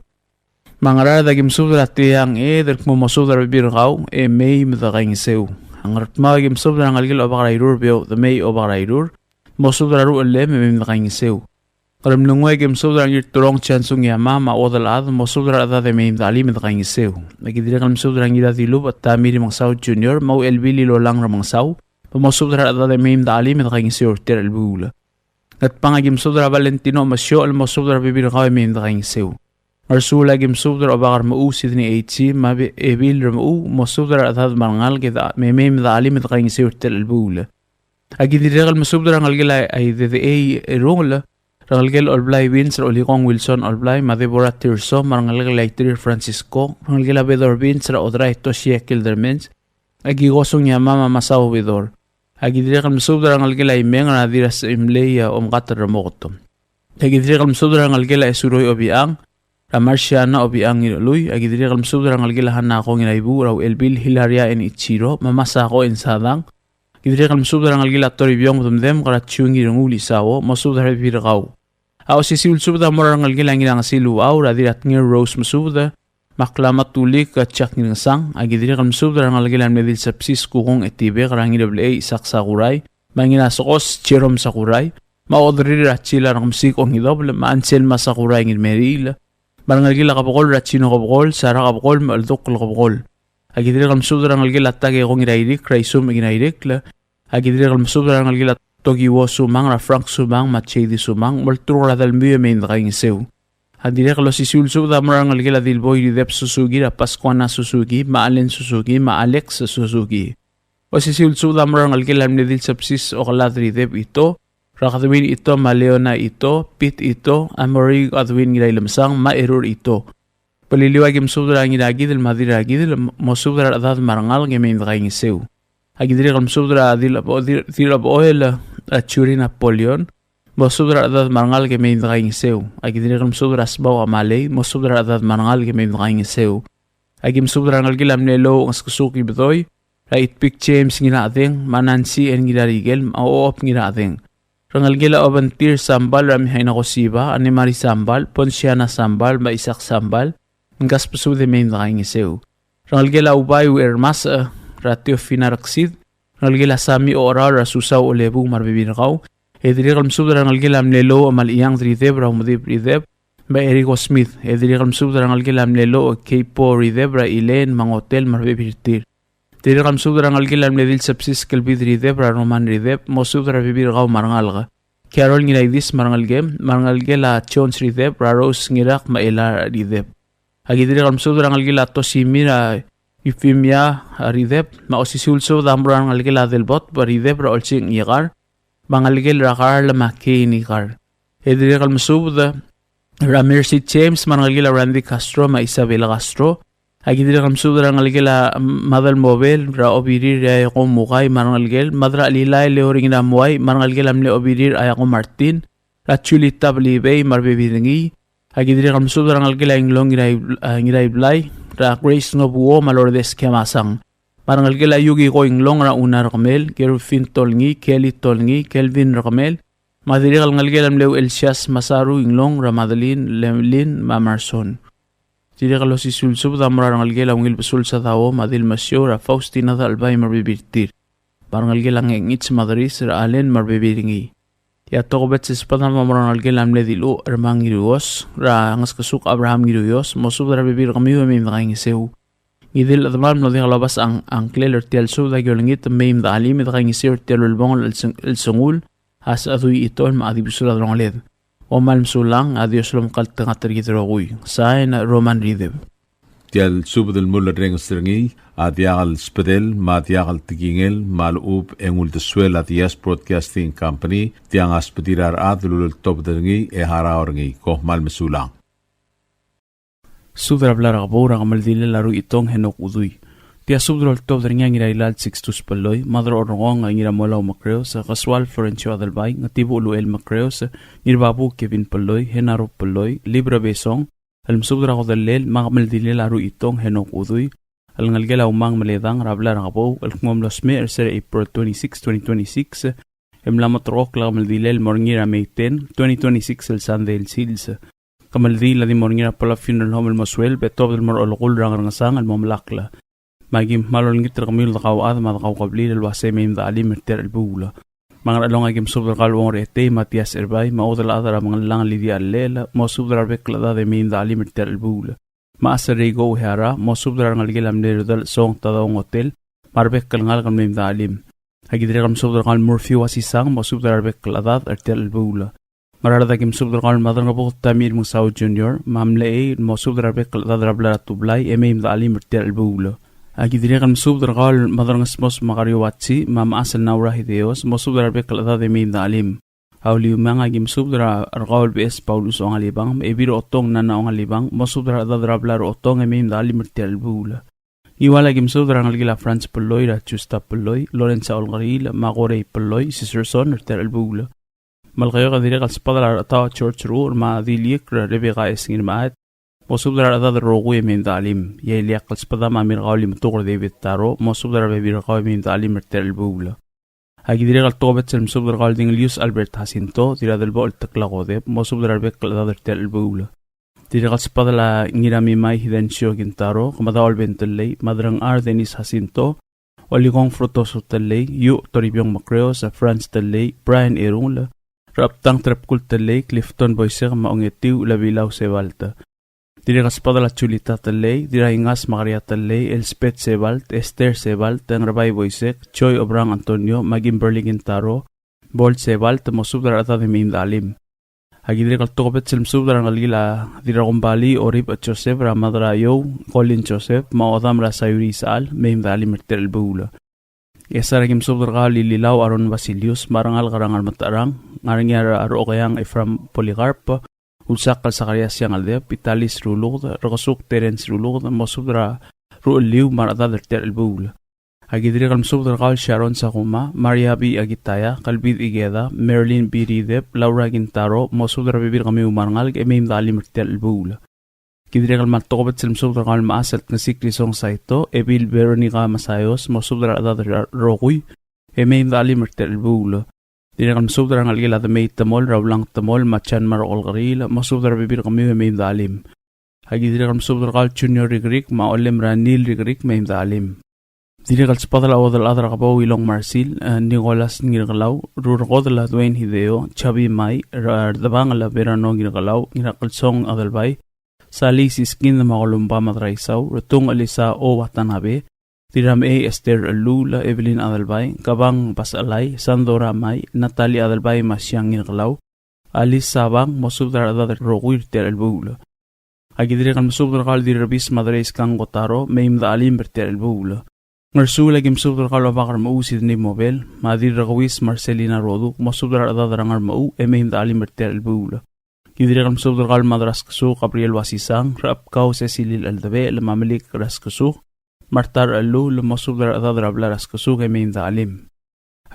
Mga rad agim subdra tiyang der mo subdra ibir gaw e meim da qaing sew. Ang ratma agim subdra ngalgil obaqrairur beo the may obaqrairur mo subdra ru alle meim da qaing sew. Karam nungwe agim subdra ngir turong Chen Sugiyama ma odalad mo subdra adad meim da alim da qaing sew. Nagidira kalm subdra ngira dilub at tamiri mang South Junior mau elbili lo lang ramang saw mo subdra adad meim da alim da qaing sew ter elbula. At pangagim subdra Valentino masyo al mo subdra bibir qaw meim da qaing sew. Arsula agim subdra obaqar mau sidni HC ma ebil ramau mo subdra adad marangal ge da meim da alim da qaing sew ter elbula. Agidira kalm subdra ngalgila ay de rongla Rangalgel Olblay Vince Oligong Wilson Olblay Madebora Tirso Marangalgel Laitir Francisco Rangalgela Bedor Vince Odray Toshia Kildermens Agigosong Yamama Masao Bedor Agidrekal Msubdra Rangalgela Imeng Radiras Imleya Omgata Ramoto Agidrekal Msubdra Rangalgela Esuroy Obiang Ramarsiana Obiang Lui Agidrekal Msubdra Rangalgela Hanakong Inaibu Raw Elbil Hilaria en Ichiro Mamasako en Sadang Agidrekal Msubdra Rangalgela Toribiong Tumdem Karachungi Runguli Sawo Mosubdra Birgaw Aw sisul subda morang ngalgilang ilang silu aw radirat ngir Rose musubda maklamat tulik at chak ng sang agidiri kam subda ngalgilang medil sapsis kukong etibe karang IWA isak sakuray mangina sokos cherom sakuray maodri ratchila ng musik ong hidoble maansel masakuray ngil meril marangalgila kapokol ratchino kapokol sara kapokol maaldok kapokol agidiri kam subda ngalgila tage kong irairik raisum iginairik agidiri kam subda ngalgila Togiwo sumang ra Frank sumang Machedi sumang multura dal mye main qaing sew hadire kalo sisul subda marang algela dilboy ridep Suzuki ra Pascuana Suzuki maalen Suzuki ma Alex Suzuki o sisul subda marang algela medil sapsis o kalad ridep ito ra kadwin ito ma Leona ito Pit ito Amory kadwin ngilay lamsang ma error ito paliliwagim subda ngilagi del madira gidel mo subda adad marangal gemain qaing sew agidire kam subda dilab oil Achuri Napoleon mo subdra adad marangal ke main qaing sew agidire kam subdra asbaw amalay mo subdra adad marangal ke main qaing sew agim subdra ngalgilam nelo ang skusuki betoy right pick James nginadeng manansi en ngidarigel maoop ngiradeng rangalgila obantir sambal ram hayna ko siba animari sambal ponsiana sambal maisak sambal ngas pusude main qaing sew rangalgila ubay ermas ratio finaraksid Ngalgila sami oral rasusaw o lebu marbibirakaw. Ediri kalmsubdra ngalgila mlelo o maliyang rideb ra umudib rideb. Ba Erico Smith. Ediri kalmsubdra ngalgila mlelo o Keipo rideb ra ilen mang hotel marbibirtir. Ediri kalmsubdra ngalgila mledil sapsis kalbid rideb ra Roman rideb. Mosubdra bibirakaw marangalga. Carol nginaydis marangalgem. Marangalgila Jones rideb ra Rose ngirak maela rideb. Agidiri kalmsubdra ngalgila Toshimira Ifimya rideb maosisulso damran ngalgela del bot rideb ra olsing igar bangalgel rakar la makini kar edire kalmsubda ra Mercy James mangalgela Randy Castro ma Isabel Castro agidire kalmsubda ngalgela madal mobile ra obirir ay ko mukay mangalgel madra alilay leoring na muay mangalgela mle obirir ay ko Martin ra chulita blibay marbebiringi agidire kalmsubda ngalgela inglong ngiray blay ra Grace Nobuo malordes kemasang marangalgela yugi ko inglong ra una ramel Gerfin tolngi Kelly tolngi Kelvin ramel madirigal ngalgelam lew Elsias Masaru inglong ra Madeline Lemlin Mamarson dirigal si sulsub da marangalgela ngil besul sa tao madil masyo ra Faustina dalbay marbibirtir marangalgela ngits madris ra Allen marbibiringi ya tokobet sispadan marangalgelam le dilu ermangirios ra ngaskasuk Abraham girios mosubra bibir kami mem qaing sew idil admal no digalabas ang angkler tial so da gyolngit mem da alim da qaing sew tial ulbong el sungul as adui itol ma adibusula drongled o malmsulang adios lom kaltanga tergidroguy saen Roman rideb tial subdel mulla reng stringi adiagal spedel ma adiagal tigingel malub engul de suela dias broadcasting company tiang aspedirar adlul top dengi e haraorngi ko mal mesulang Subdra blara gabora gamal dile la Ruchitong Henok Udui. Tia subdra top dringa ngira ilal 6 paloy madro orong ngira mola makreo sa casual Florencio Adalbay ngatibo luel makreo sa nirbabu Kevin paloy Henaro paloy Libra Besong alam subdra godalel magamal dile la Ruchitong Henok Udui al ngalgela umang maledang rabla rabo al kumam losme ser April 26 2026 emlamat rock la gamal dile morngira May 10 2026 el Sunday el Sils Kamaldi la di morngira pala funeral home el Moswell betob del mor olgul rangasang al momlakla magim malol ngit ramil qaw ad ma qaw qabli el wase mim da ali merter el bula mangar along agim subdar qal won rete Matias Erbay ma odal adara mangalang li di allela mo subdar bekla da de mim da ali merter el bula ma asri go hara mo subdar ngalgelam le dal song ta dong hotel marbek ngal kan mim da alim agidre kam subdar qal murfi wasisang mo subdar bekla da ertel el bula Marada kim subdar qal madang bo Tamir Musaw Junior mamle mo subdar bekla da rabla tublai emim da ali merter el bula Agidire kan subdar qal madang smos magario watsi mam asal nawra hideos mo subdar bekla da de mim da alim awli umang agim subdar qal bes Paulus ong alibang ebir otong nana ong alibang mo subdar da rabla otong emim da ali merter el bula Iwala gim subdar ngalgila France peloy ra Justa peloy Lorenza Olgaril magore peloy Sisterson merter el bula malgayo qadire qal spadar ta church ru ma dilik rebe qaisingin maat mosubdar adad rogu min dalim yeli qal spada ma mir qawli mtuqr David Taro mosubdar be bir qaw min dalim mertel bula agidire qal tobet sel mosubdar qal dinglius Albert Jacinto tira del bol takla gode mosubdar be qal adad tel bula tira qal spada la ngira mi mai hidencio gintaro qamada ol bentelle madrang ar Denis Jacinto oligong frutoso telle yu toribiong macreo sa France telle Brian Erung Raptang trapkul tele Clifton Boyser maongetiu labilaw sebalta. Dire kaspada la chulita tele, dire ingas Maria tele, Elspeth Sebalt, Esther Sebalt, ang Rabay Boysek, Choi Obrang Antonio, maging Berlingin Taro, Bolt Sebalt, mosubdar ata de mim dalim. Agidire kaltokopet selmsubdar ang algila, dire kumbali, Orib at Joseph, Ramadrayo, Colin Joseph, maodam ra sayuri saal, mim dalim mertel bula. Yasaragim subdar qali lilaw Aron Basilius, marangal karangal matarang, ngarangyar aro kayang Ephraim Policarp, ulsakal Zacarias yang aldea, Pitalis Rulugd, Rakasuk Terence Rulugd, mosubdra Ruliw marada derter el bula. Agidri kalm subdar qal Sharon Sakuma, Maria B. Agitaya, Kalbid Igeda, Merlin B. Ridep, Laura Gintaro, mosubdra bibir kami umarngal, emim dali merter el bula. Kidire kalmal tokobet sel subdar qal maasalt nasikli song saito, Ebil Veronica Masayos, mosubdra adad roguy, emim dali merter el bula. Dire kalm subdar ngal gila mei tamol rawlang tamol machan mar olgaril masubdar bibir kami emim dalim. Hagi dire kalm subdar qal junior rigrik ma olem ranil rigrik emim dalim. Dire kal spadala odal adra qabaw ilong Marsil, Nicolas ngirgalaw, Rurgodla Dwayne Hideo, Chabi Mai, Dabangala Verano ngirgalaw, ngirakal song adalbay, Sali siskin na makolumba matraisaw, Rutung Alisa o Watanabe, Tiram A. Esther Alula, Evelyn Adalbay, Kabang Basalay, Sandora May, Natalie Adalbay Masyang ngirgalaw, Alice Sabang, mosubdar adad roguir ter albula. Agidire kan mosubdar qal dirabis madreis kang gotaro, meim da alim berter albula. Ngarsula gim subdar qal bakar mausid ni mobile, madir ragwis Marcelina Roduk, mosubdar adad rangar mau, meim da alim berter albula. Gidire kan mosubdar qal madras kasu Gabriel Wasisang, Rapkaw Cecilil Aldabe, lamamalik ras kasu, Martar Alu, lamosubdar adad rabla ras kasu, meim da alim.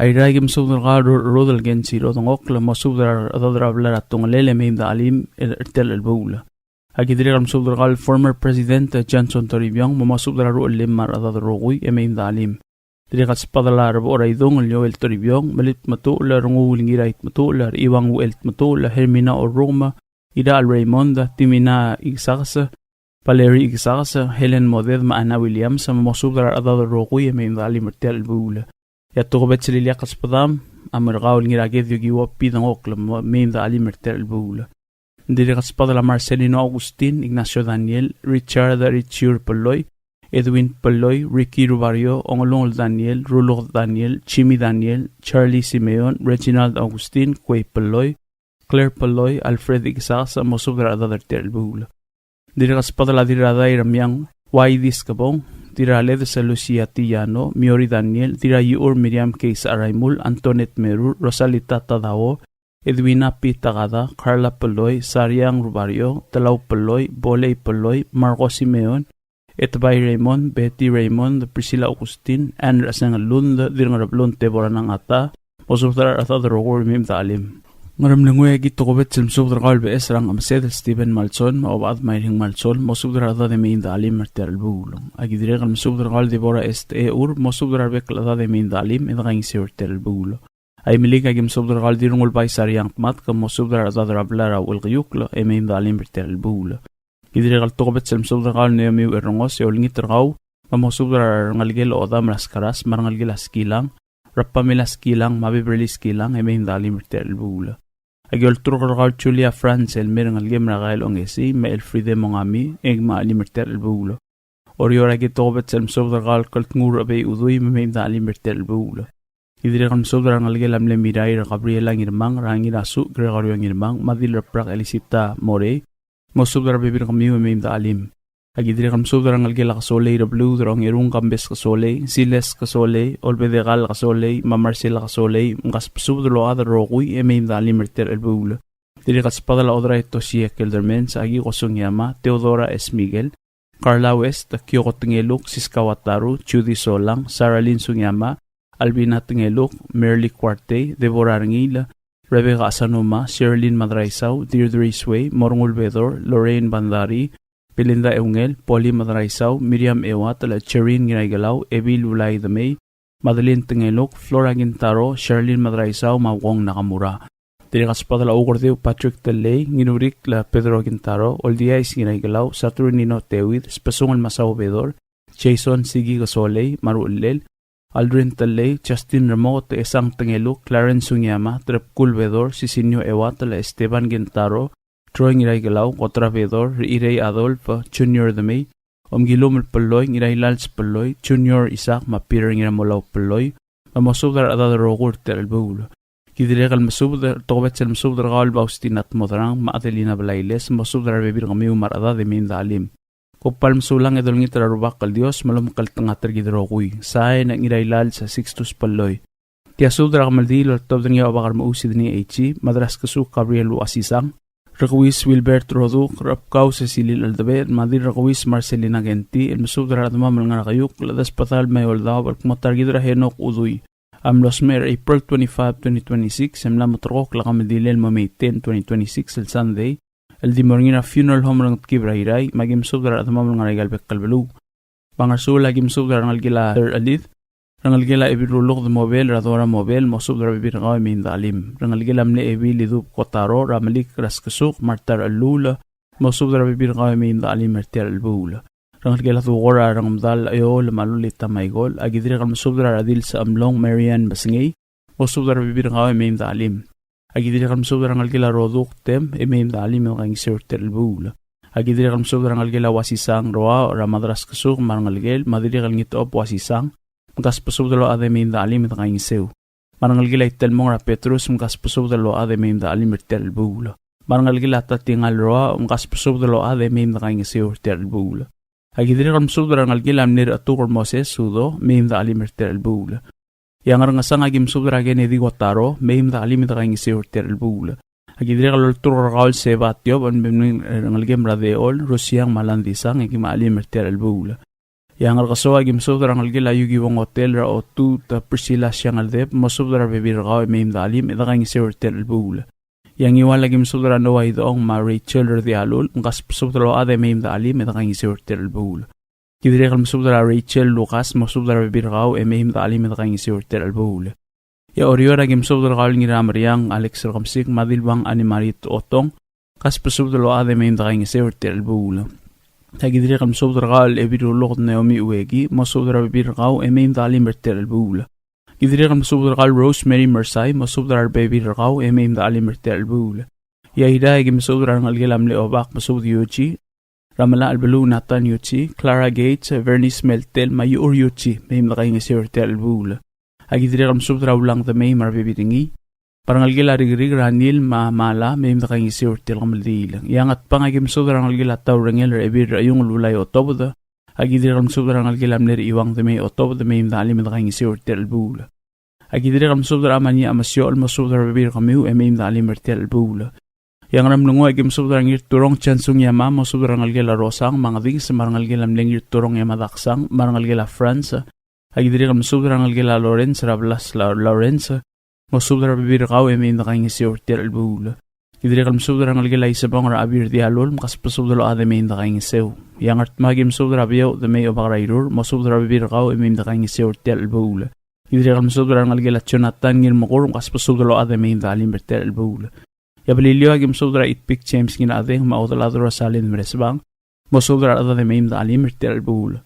Ayray gim subdar qal Rodal Gensi Rodongok, lamosubdar adad rabla ratong lele meim da alim ertel albula. Agidire kan mosubdar qal former President Johnson Toribiong, mamasubdar ru limar adad roguy, meim da alim. Dire kat spadala rabo raidong Joel Toribiong, malit matu la rungu lingirait matu la iwang uelt matu la Hermina o Roma, Ida al Raymonda, Timina Igsaksa, Valeri Igsaksa, Helen Moded Maana Williams, mamasubdar adad roguy, meim da alim ertel albula. Yatugobet sililia kat spadam, amargaw lingiraged yugiwa pidang okla, meim da alim ertel albula. Dire kat spadala Marcelino Agustin, Ignacio Daniel, Richard Richur Paloy, Edwin Paloy, Ricky Rubario, Ongolong Daniel, Rulo Daniel, Chimi Daniel, Charlie Simeon, Reginald Agustin, Quay Paloy, Claire Paloy, Alfred Igsasa, mosubdar adad ertel albula. Dire kat spadala dirada iramyang Waidis kabong, tira Leda sa Lucia Tiyano, Miori Daniel, tira Yur Miriam Case Araymul, Antoinette Meru, Rosalita Tadao, Edwina P. Tagada, Carla Peloy, Sariang Rubario, Talaw Peloy, Boley Peloy, Marco Simeon, Etbay Raymond, Betty Raymond, Priscilla Augustin, Andra Sangalund, Dirnarablon Tebora ng Ata, Mosubdar at other war mim talim. Ngaram langwe gito ko bet silmsubdar kalbe esrang amsed Stephen Malson, maobad mayring Malson, Mosubdar at the main talim merter bulong. Agidire kal Mosubdar kal Debora est eur, Mosubdar bekla at the main talim, edang sirter bulo. Ay milig agim subdar kal dirungul bay sariyang mat, kam Mosubdar at the rablara wilgayuklo, e main talim merter bulo. Idire kal tokobet silmsubdar kal neomiu erongos, e ulingit rakaw, Mosubdar ngalgel o dam raskaras, marangalgel askilang, Rappamilas kilang, mabiberlis kilang, ay may hindalim mertel bula. Agyol turkar Julia Francel, merang algem rakail ongesi, may Elfride Mongami, eg maalim mertel bula. Orior agitobet selm sobdar kal kaltngur abay Udui, may hindalim mertel bula. Idire kam sobdar ang algelam le miray Gabriela ngirmang, rangirasu, Gregorio ngirmang, madil raprak Elisita More, mosobdar bibir kami may hindalim. Agidire kam sobdar ang algela kasole, rablu, darong irung kambes kasole, siles kasole, olbedegal kasole, mamarsila kasole, ngas pasubdalo adar rokui, may hindalim mertel bula. Dire kaspadala odra ito siya keldermen sa agi Sugiyama, Teodora S. Miguel, Carla West, Kyoko Tingeluk, Siska Wataru, Judy Solang, Saralyn Sugiyama, Albina Tingeluk, Merly Cuarte, Deborah Rangila, Rebecca Asanuma, Sherilyn Madraisaw, Deirdre Sway, Morong Ulvedor, Lorraine Bandari, Belinda Eungel, Polly Madraisaw, Miriam Ewat, Cherin Ginaygalaw, Evil Ulay Damay, Madeline Tingeluk, Flora Gintaro, Sherilyn Madraisaw, Mawong Nakamura. Dire kaspadala ugordeo Patrick Talay, Nginurik la Pedro Gintaro, Oldiais Ginaygalaw, Saturnino Tewid, Spasongal Masaw Bedor, Jason Sigi Gasoley, Maru Ulel, Aldrin Talay, Justin Ramot, Esang Tingeluk, Clarence Sugiyama, Trepkul Bedor, Sisinio Ewat, Esteban Gintaro, Troy Ginaygalaw, Otra Bedor, Irey Adolfo, Junior Damay, Omgilom Peloy, Iray Lals Peloy, Junior Isaac, Mapir Ngiramolaw Peloy, Mamasubdar Adadarogur Terelbulo. Kidire kal masubdar tobet sel masubdar gal baustinat modrang Adelina Balailes masubdar bebir kami umarada de min dalim. Kopal masulang edol ngitra rubak kal Dios malum kal tangater gidro kuy. Say na ngirailal sa Sixtus Paloy. Tia subdar kamaldil tob dnya abakar mausid ni Echi madras kasu Gabriel Asisang. Rakwis Wilbert Roduk Rapkau Cecilil Aldabe Madir Rakwis Marcelina Genti el masubdar adma malnga kayuk ladas patal may oldaw al kumatar gidra Henok Udui. Losmer April 25, 2026, emla motorok la kamadilel mamay 10, 2026, el Sunday, el dimorngina funeral home lang kibrairay, magim subdar at mamang nga regal bekalbelu. Pangarsul agim subdar ang algila alid, rang algila ebirulok de mobile, radora mobile, mo subdar bibirangay min dalim. Rang algila mle ebi lidub kotaro, ramalik raskasuk, martar alula, mo subdar bibirangay min dalim mertir albula. Rang algila tuwara rang amdal ayo lamalulita maygol, agidire kal masubdar adil sa amlong Marian Basngay, mo subdar bibirang kawe mayim dalim. Agidire kal masubdar ang algila roduk tem, mayim dalim yung kang sirter albula. Agidire kal masubdar ang algila wasisang roa, ramadras kasuk, marang algil, madiri kal ngitop wasisang, mkas pasubdalo ade mayim dalim yung kang sew. Marang algila itelmong ra Petrus, mkas pasubdalo ade mayim dalim irter albula. Marang algila tatingal roa, mkas pasubdalo ade mayim kang sew irter albula. Agidire kal masubdar ang algilam nir atukor Moses sudo, mayim da alim irter albula. Yang arang asang agim subdar agen edi Wataro, mayim da alim ita kang isi irter albula. Agidire kal ultur kaul sebatyob, ang algim radeol, Rusyang malandisang, agim alim irter albula. Yang arkaso agim subdar ang algila yugiwang hotel ra otu ta Priscilla siyang aldep, masubdar bebir kaw mayim da alim ita kang isi irter albula. Yang iwan lagi masubdara noa idoong ma Rachel Radialul, mkas masubdara ade mayim da alim ita kang isir teralbul. Kidire kal masubdara Rachel Lucas, masubdara bibirkaw e mayim da alim ita kang isir teralbul. Ya oriyo lagi masubdara kal ngira Mariang Alex Rakamsik, madilbang animarit otong, kas masubdara ade mayim da kang isir teralbul. Kidire kal masubdara kal e birulok Naomi Uegi, masubdara bibirkaw e mayim da alim teralbul. Kidire kal masubdar kal Rosemary Mersay, masubdar baby rakaw, mayim da alim irter albula. Yahida igi masubdar ang algilam le obak, masubd yuchi, Ramala albalu Nathan yuchi, Clara Gates, Vernice Meltel, mayur yuchi, mayim da kayong isir irter albula. Agidire kal masubdar ulang da mayim marbibitingi, parang algila rigrig ranil mala, mayim da kayong isir irter kamaldilang. Yang at pang igi masubdar ang algila tau rangel, ebir ayong lulay otoboda, Agidiri kam subdra ngalgilam neri iwang de may otob de may imdali medakaing isiur tel bula. Agidiri kam subdra amanya amasyol mo subdra bibir kamiu e may imdali mertel bula. Yang ram nungo agim subdra ngir turong Chen Sugiyama mo subdra ngalgila rosang mga ding sa marangalgilam lengir turong yamadaksang marangalgila France. Agidiri kam subdra ngalgila Lawrence Rablas Lawrence mo subdra bibir kaw e may imdakaing isiur tel bula. Idiri kam subdra ngalgila isabang ra abir dialol makas pasubdra ade may imdakaing isiw. Yang art magim subdra biyaw de may obagarairur mo subdra bibir kaw e may imdakaing isiur tel bula. Idiri kam subdra ngalgila Jonathan ngir makur makas pasubdra ade may imdalim bertel bula. Yabalilyo agim subdra itpik James ngina ade maudalado salin meresbang mo subdra ade may imdalim bertel bula.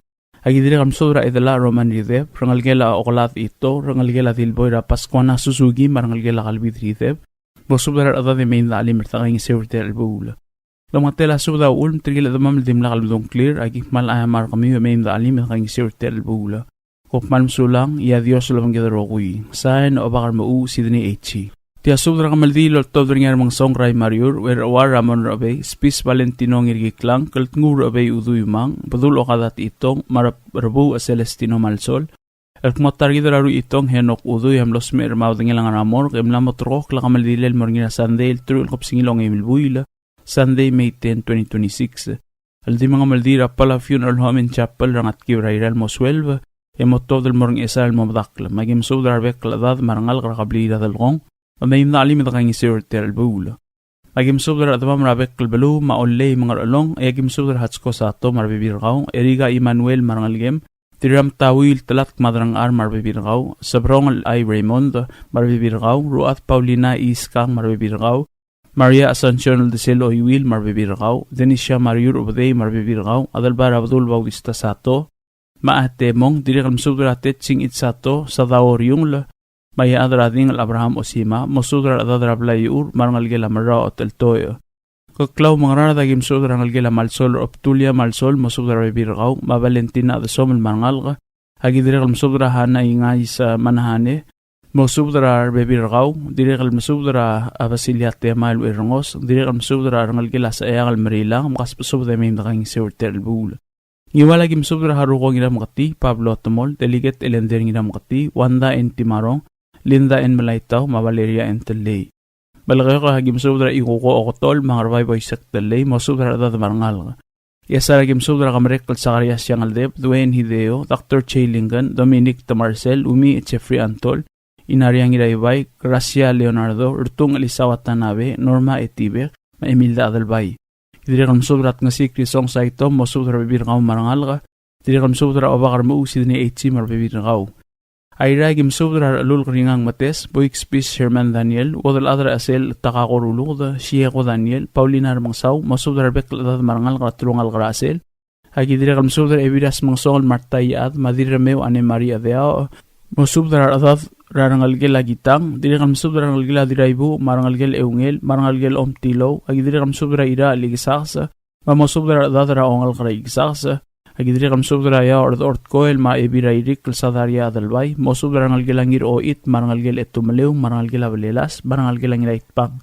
Agidiri kam subdra idala Roman rideb rangalgela okolat ito rangalgela dilboy ra Paskwana Suzuki marangalgela kalbit rideb mo subdra ade may imdalim bertakaing isiur tel bula. Lamatela subda ulm trigil adamam dimla kalbdong clear agik mal ayamar kami may imdalim bertakaing isiur tel bula. Kop malm sulang ya Dios lamang gidarokui sain o bakar mau sidni echi. Tia subdra kamaldi lor todr ngar mang song ray mariur wer awar ramon rabe spis Valentino ngirgiklang kaltngur rabe Udui mang badul okadat itong marap rabu a Celestino malsol. Elkmotar gidararu itong Henok Udui am los mer maudingelang ramor kemlamot rok la kamaldi lel morngina Sunday trul kopsingilong emil buila. Sunday, May 10, 2026. Aldi mga maldira pala funeral home in chapel rangat kibrairal mo 12. Emoto del morng esal mo madakla. Magim subdar bekla dad marangal kakablida del gong. Mamayim na alim itakang isir tel bula. Magim subdar adamam rabekla balu maolay mga along. Ayagim subdar hatsko sato marbibirgaw. Eriga Emmanuel marangalgem. Tiram tawil talat madrang ar marbibirgaw. Sabrong ay Raymond marbibirgaw. Ruat Paulina Iskang marbibirgaw. Maria Asuncion de Celo Iwil marbibirgaw, Denisha Mariur Ubday marbibirgaw, Adalbar Abdul Bautista Sato, Maate Mong, Dirikal Musudra Tetching Itsato, Sadaor Yungla, Maya Adrading al Abraham Osima, Musudra Adadrablayur, Marangalgela Marao Hotel Toyo. Kaklaw mga radagim sudra ngalgela Malsol Optulia Malsol, Musudra bibirgaw, Ma Valentina de Somel Marangalga, Agidrikal Musudra Hana ingay sa Manahane, Mosubdra bebirgaw, dirikal masubdra abasiliate mal wirngos, dirikal masubdra rangalgila sa ayagal marilang, makas pasubda may mdakang siurtel bula. Ngiwala gim subdra haruko ngira makati, Pablo Tomol, Deliget Elender ngira makati, Wanda en Timarong, Linda en Malaytaw, Mavaleria en Telay. Balagay ko hagim subdra ikuko okotol, mga rabay boy sak Telay, mosubdra dad marangal. Yasara gim subdra kamarikal sa karyas yang aldep, Dwayne Hideo, Dr. Che Lingan, Dominic Tamarcel, Umi Jeffrey Antol, Inariang Iraybay, Gracia Leonardo, Urtung Alisawa Tanabe, Norma Etibe, Emilda Adalbay. Dirikam subrat nga si Krisong Saito, Mosubra bibirgaw marangalga, dirikam subra obakar mausid ni Eitsi marbibirgaw. Ayra gim subra alul kringang mates, Boik Spis Herman Daniel, Wadal Adra Asel Takakorulugda, Shieko Daniel, Paulina Armangsaw, Mosubra Bekladad marangalga Trungal Grasel, Agi dirikam subra evidas mangsol Martayad, Madirameo Ane Maria Deao, Mosubra Adad Rarangalgel agitang, dirikam subra rangalgel diraibu, marangalgel eungel, marangalgel omtilo, agidrikam subra ira ligisaksa, mamosubra dadra ongal kraigisaksa, agidrikam subra ya ord koel ma ebirairik sadaria adalbay, mosubra rangalgel angir oit, marangalgel etumalew, marangalgel abelelas, marangalgel angir itpang.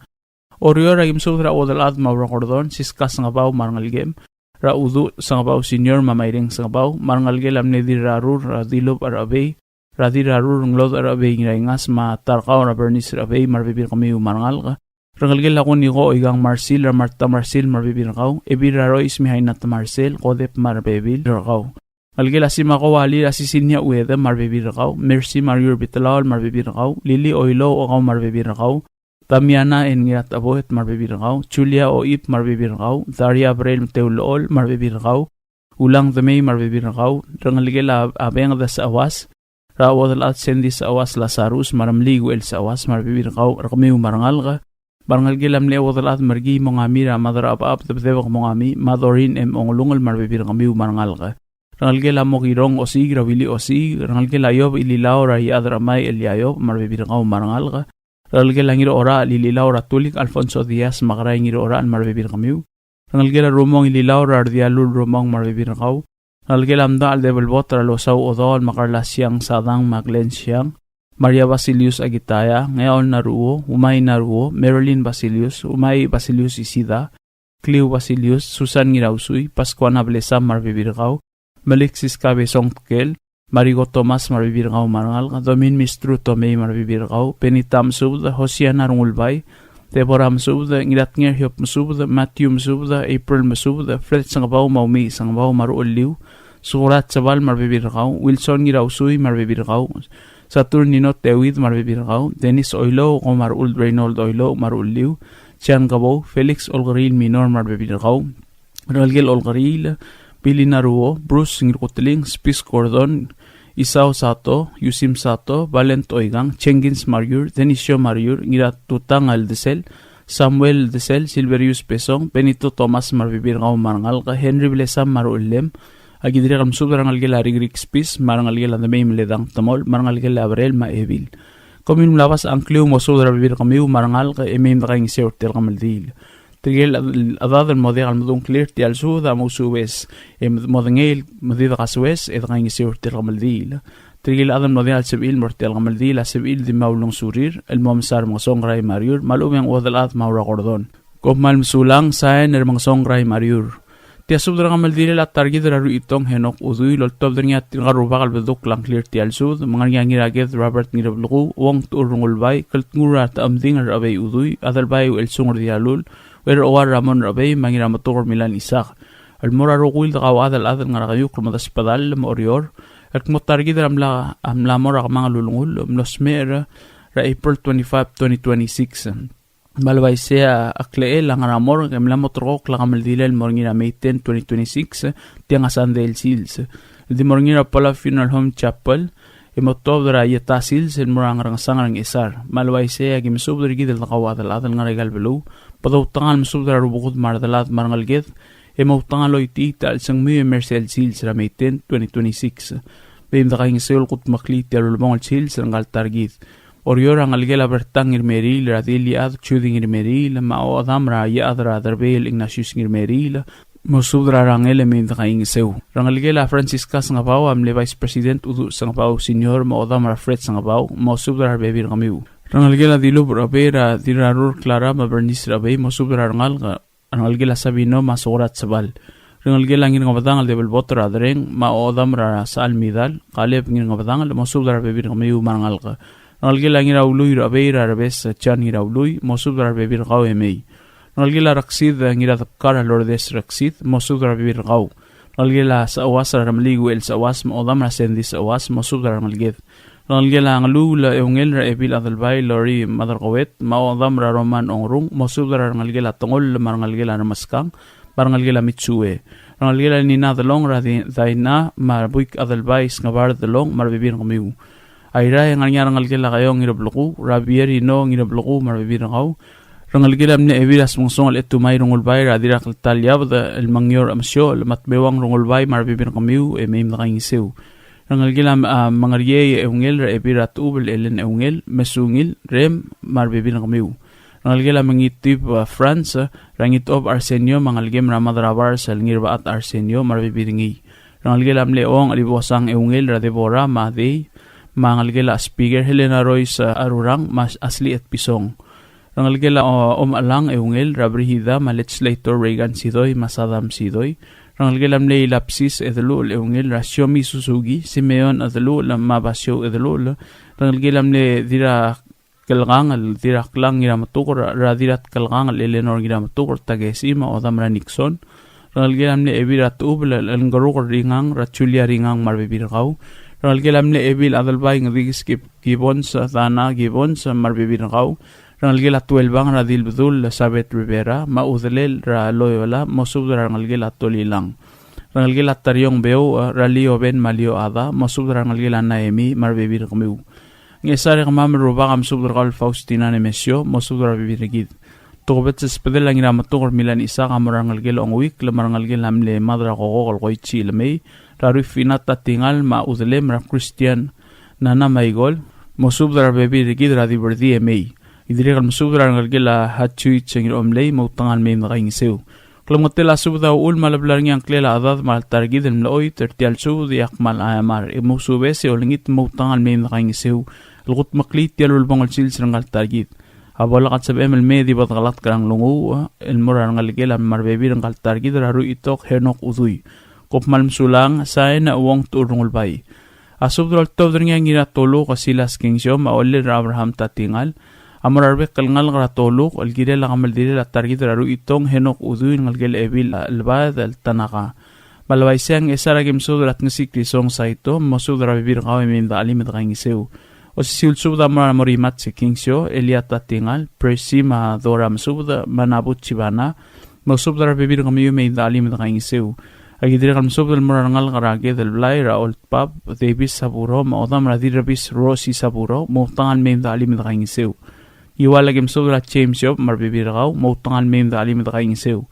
Orior agim subra odalad mawrakordon, siskas ngabaw marangalgem, raudu sangabaw senior mamayring sangabaw, marangalgel amnedirarur radilop arabay, Radira rurung lod arabe ngas ma tarkaw na bernis arabe marbibir kami umarangal ka. Rangalgel ako ni ko igang Marcel Marta Marcel marbibir kaw. Ebira Royce mihay na Marcel kodep marbibil kaw. Ngalgel asima ko wali asisinya ueda marbibir kaw. Mercy Mariur Bitalawal marbibir kaw. Lily Oilo o kaw marbibir kaw. Tamiana en ngirat abohet marbibir kaw. Julia o ip marbibir kaw. Daria Abrel Teulol marbibir kaw. Ulang damay marbibir kaw. Rangalgel abeng da sa awas. Rawad al sendi sa awas Lazarus maramligo el sa awas marbibirkaw rakamiw marangal ka. Barangal gilam le awad al margi mongamira madara ap debdebak mongami madorin em onglungal marbibirkamiw marangal ka. Rangal gilam mo kirong osig rawili osig. Rangal gilayob ililaw rahi adramay elyayob marbibirkaw marangal ka. Rangal gilang iro ora lililaw ratulik Alfonso Diaz makaray ngiro ora marbibirkamiw. Rangal gilam rumong ililaw rardialul rumong marbibirkaw. Nalgelamda al Devil Water Losaw Odol Makarlasyang Sadang Maglensyang Maria Basilius Agitaya Ngayon Naruo Umay Naruo Marilyn Basilius Umay Basilius Isida Cleo Basilius Susan Ngirausuy Pascuana Blesa Marbibirkaw Malixis Cabe Songkel, Marigo Thomas marbibirgaw marangal, Domin Mistru Tomei marbibirgaw, Penitam subda, Hosiana Rungulbay, Deborah Masubda, Ngirat Ngerhiop Masubda, Matthew Masubda, April Masubda, Fred Sangabaw Maumi, Sangabaw Maruuliw, Surat Sabal marbibirgaw, Wilson Ngirausui marbibirgaw, Saturnino Tewid marbibirgaw, Dennis Oilo, Omar Uld Reynold Oilo maruuliw, Chen Gabo, Felix Olgaril Minor marbibirgaw, Ralgel Olgaril, Billy Naruo, Bruce Ngirkutling, Spis Gordon, Isao Sato, Yusim Sato, Valent Oigang, Chengins Mariur, Denisio Mariur, Ngirat Tutang Aldesel, Samuel Desel, Silverius Pesong, Benito Thomas marbibirgaw marangal, Henry Blesam maruulem, Agidri kam subra ngalgel arigrik spis, marangalgel ang may meledang tamol, marangalgel abrel maebil. Komin mlawas ang kliw mo subra bibir kamiw, marangal ka emim na kayong seortel kamaldil. Trigel adadal model al modong clear ti al suda mo suwes, modengel modida kaswes, kayong seortel kamaldil. Trigel adal model al sebil mortel kamaldil, sebil di maulong surir, el momsar mga songray mariur, malumang odalat maura kordon. Komal msulang sayan er mga songray mariur. Tia subdra kamaldili la targid ra Ruchitong Henok Udui lol tobdra nga tingarubakal beduk lang clear ti al sud mga ngiraged Robert ngirabluku wong turungulbay kaltngura ta amding rabay Udui adalbay el sungur di alul wer owar ramon rabay mangira matukor milan isak al mura rukuil da kawadal adal nga rakayuk lumadas padal maorior at mo targid amla mora mga lulungul mlosmer ra April 25, 2026 Balbay siya aklee lang ramor kamla motorok la kamaldilel morngira May 10, 2026 tiang asan del sils di morngira pala funeral home chapel imotobra yata sils en morang rang isar malbay siya gimsubdri gidel kawadal adal nga regal belu padautangan msubdra rubukod mardalat marangalged imautangan loiti tal sang muy mercel sils ra May 10, 2026 bim da kaing seul kut maklit yarulbong sils rangal targit Orior ang algela bertang irmeril, radili ad chuding irmeril, mao adamra yadra darbel Ignatius irmeril, mosudra rangele min kaing seu. Rangalgela Franciscas nga pao amle Vice President Udu sang pao Senior mao adamra Fred sang pao, mosudra bebir kamiu. Rangalgela dilub rabera dirarur Clara mabernis rabay mosudra rangalgela sabino masurat sabal. Rangalgela ngin nga badangal debel botor adreng mao adamra sa almidal, kaleb ngin nga badangal mosudra bebir kamiu marangal ka. Nalgila ngira ului rabeira rabes Chen ngira ului mosudra bebir gaw emei. Nalgila raksid ngira tapkar lordes raksid mosudra bebir gaw. Nalgila sa awas ramligu el sa awas modam rasendis awas mosudra nalged. Nalgila ngalula eungel ra ebil adalbay lori madarqawet maodam ra roman ongrung mosudra nalgila tongol marangalgila namaskang marangalgila mitsue. Nalgila ni nadalong ra daina marbuik adalbay ngabar dalong marbibir kamiu. Ayra yang ngalgila kayo ngirabluku, rabieri no ngirabluku marbibirang rangalgila mne evilas mungsong al etumay rungulbay radirak talyab da el mangyor amsyo matbewang rungulbay marbibirang kamiu emim na kayngisiw. Rangalgila mangarye eungel ra ebirat ubel elen eungel mesungil rem marbibirang kamiu. Rangalgila mangitip France rangitob Arsenio mangalgem ramadrabar sa ngirba at Arsenio marbibiringi. Rangalgila mle ong alibosang eungel ra Deborah Mahdi mangalgela speaker Helena Roy sa arurang mas asli at pisong. Rangalgela alang eungel rabrihida ma legislator Reagan Sidoy masadam Sidoy. Rangalgela mle lapsis edlul eungel Rasyomi Susugi Simeon edlul mabasyo edlul. Rangalgela mle dira kalgangal dira klang gira matukor radirat kalgangal Eleanor gira matukor tagesima o damra Nixon. Rangalgela mle ebirat ubla alngarukor ringang rachulia ringang marbibirgaw. Rangalgela mle ebil adalbay ng rigskip gibons thana gibons marbibirgaw. Rangalgela 12 ang radil bdul Sabet Rivera maudalel ra Loyola mosubra rangalgela tolilang. Rangalgela taryong beo ralio ben malio ada mosubra rangalgela Naemi marbibir kamiu. Ngesari kamam ruba kam subra kal Faustina Nemesio mosubra bibirigid. Tokobet sa spedel lang iramatukor milan isa kamarangalgela ang week lamarangalgela mle madra kokokol koichi lamay. Rarifina tatingal maudalem ra Christian nana maigol mosubra bibirigid radiberdi emay. Idirikan masubra ngalgela hatchui chengir omlay mautangan may nakaingisew. Klamotela subda ul malablar niyang klela adad maltargid en mlaoy tertial sub di akmal ayamar. Imusube si olingit mautangan may nakaingisew. Lugut maklit yalul bangol sils rangal targid. Abalakat sab emel medi batgalat karang lungu el mura ngalgela marbebir rangal targid Ruchitong Henok Udui. Kopmalm sulang sa na uwang turungul bay. Asubdral tobdring yang ginatolo kasilas kingsyo maolir Abraham tatingal. Amorarbe kalngal gratolo algire la kamal dire la targit Ruchitong Henok Udui ngalgel ebil albad al tanaka. Malwaisang esara gimsudrat ngisik lisong sa ito masudra bibir kaw minda alim kangiseu. O si silsubda morimat si kingsyo Eliat tatingal presima dora masubda manabut chibana masubda bibir kami minda alim kangiseu. Agidire kalmsubdal morangal karage del blay Raoul Pub Davis Saburo maodam radirabis Rossi Saburo mutangan minda alim kangiseu. Iwala gimsudra James Job marbibiragaw mautangan minda alim kangiseu.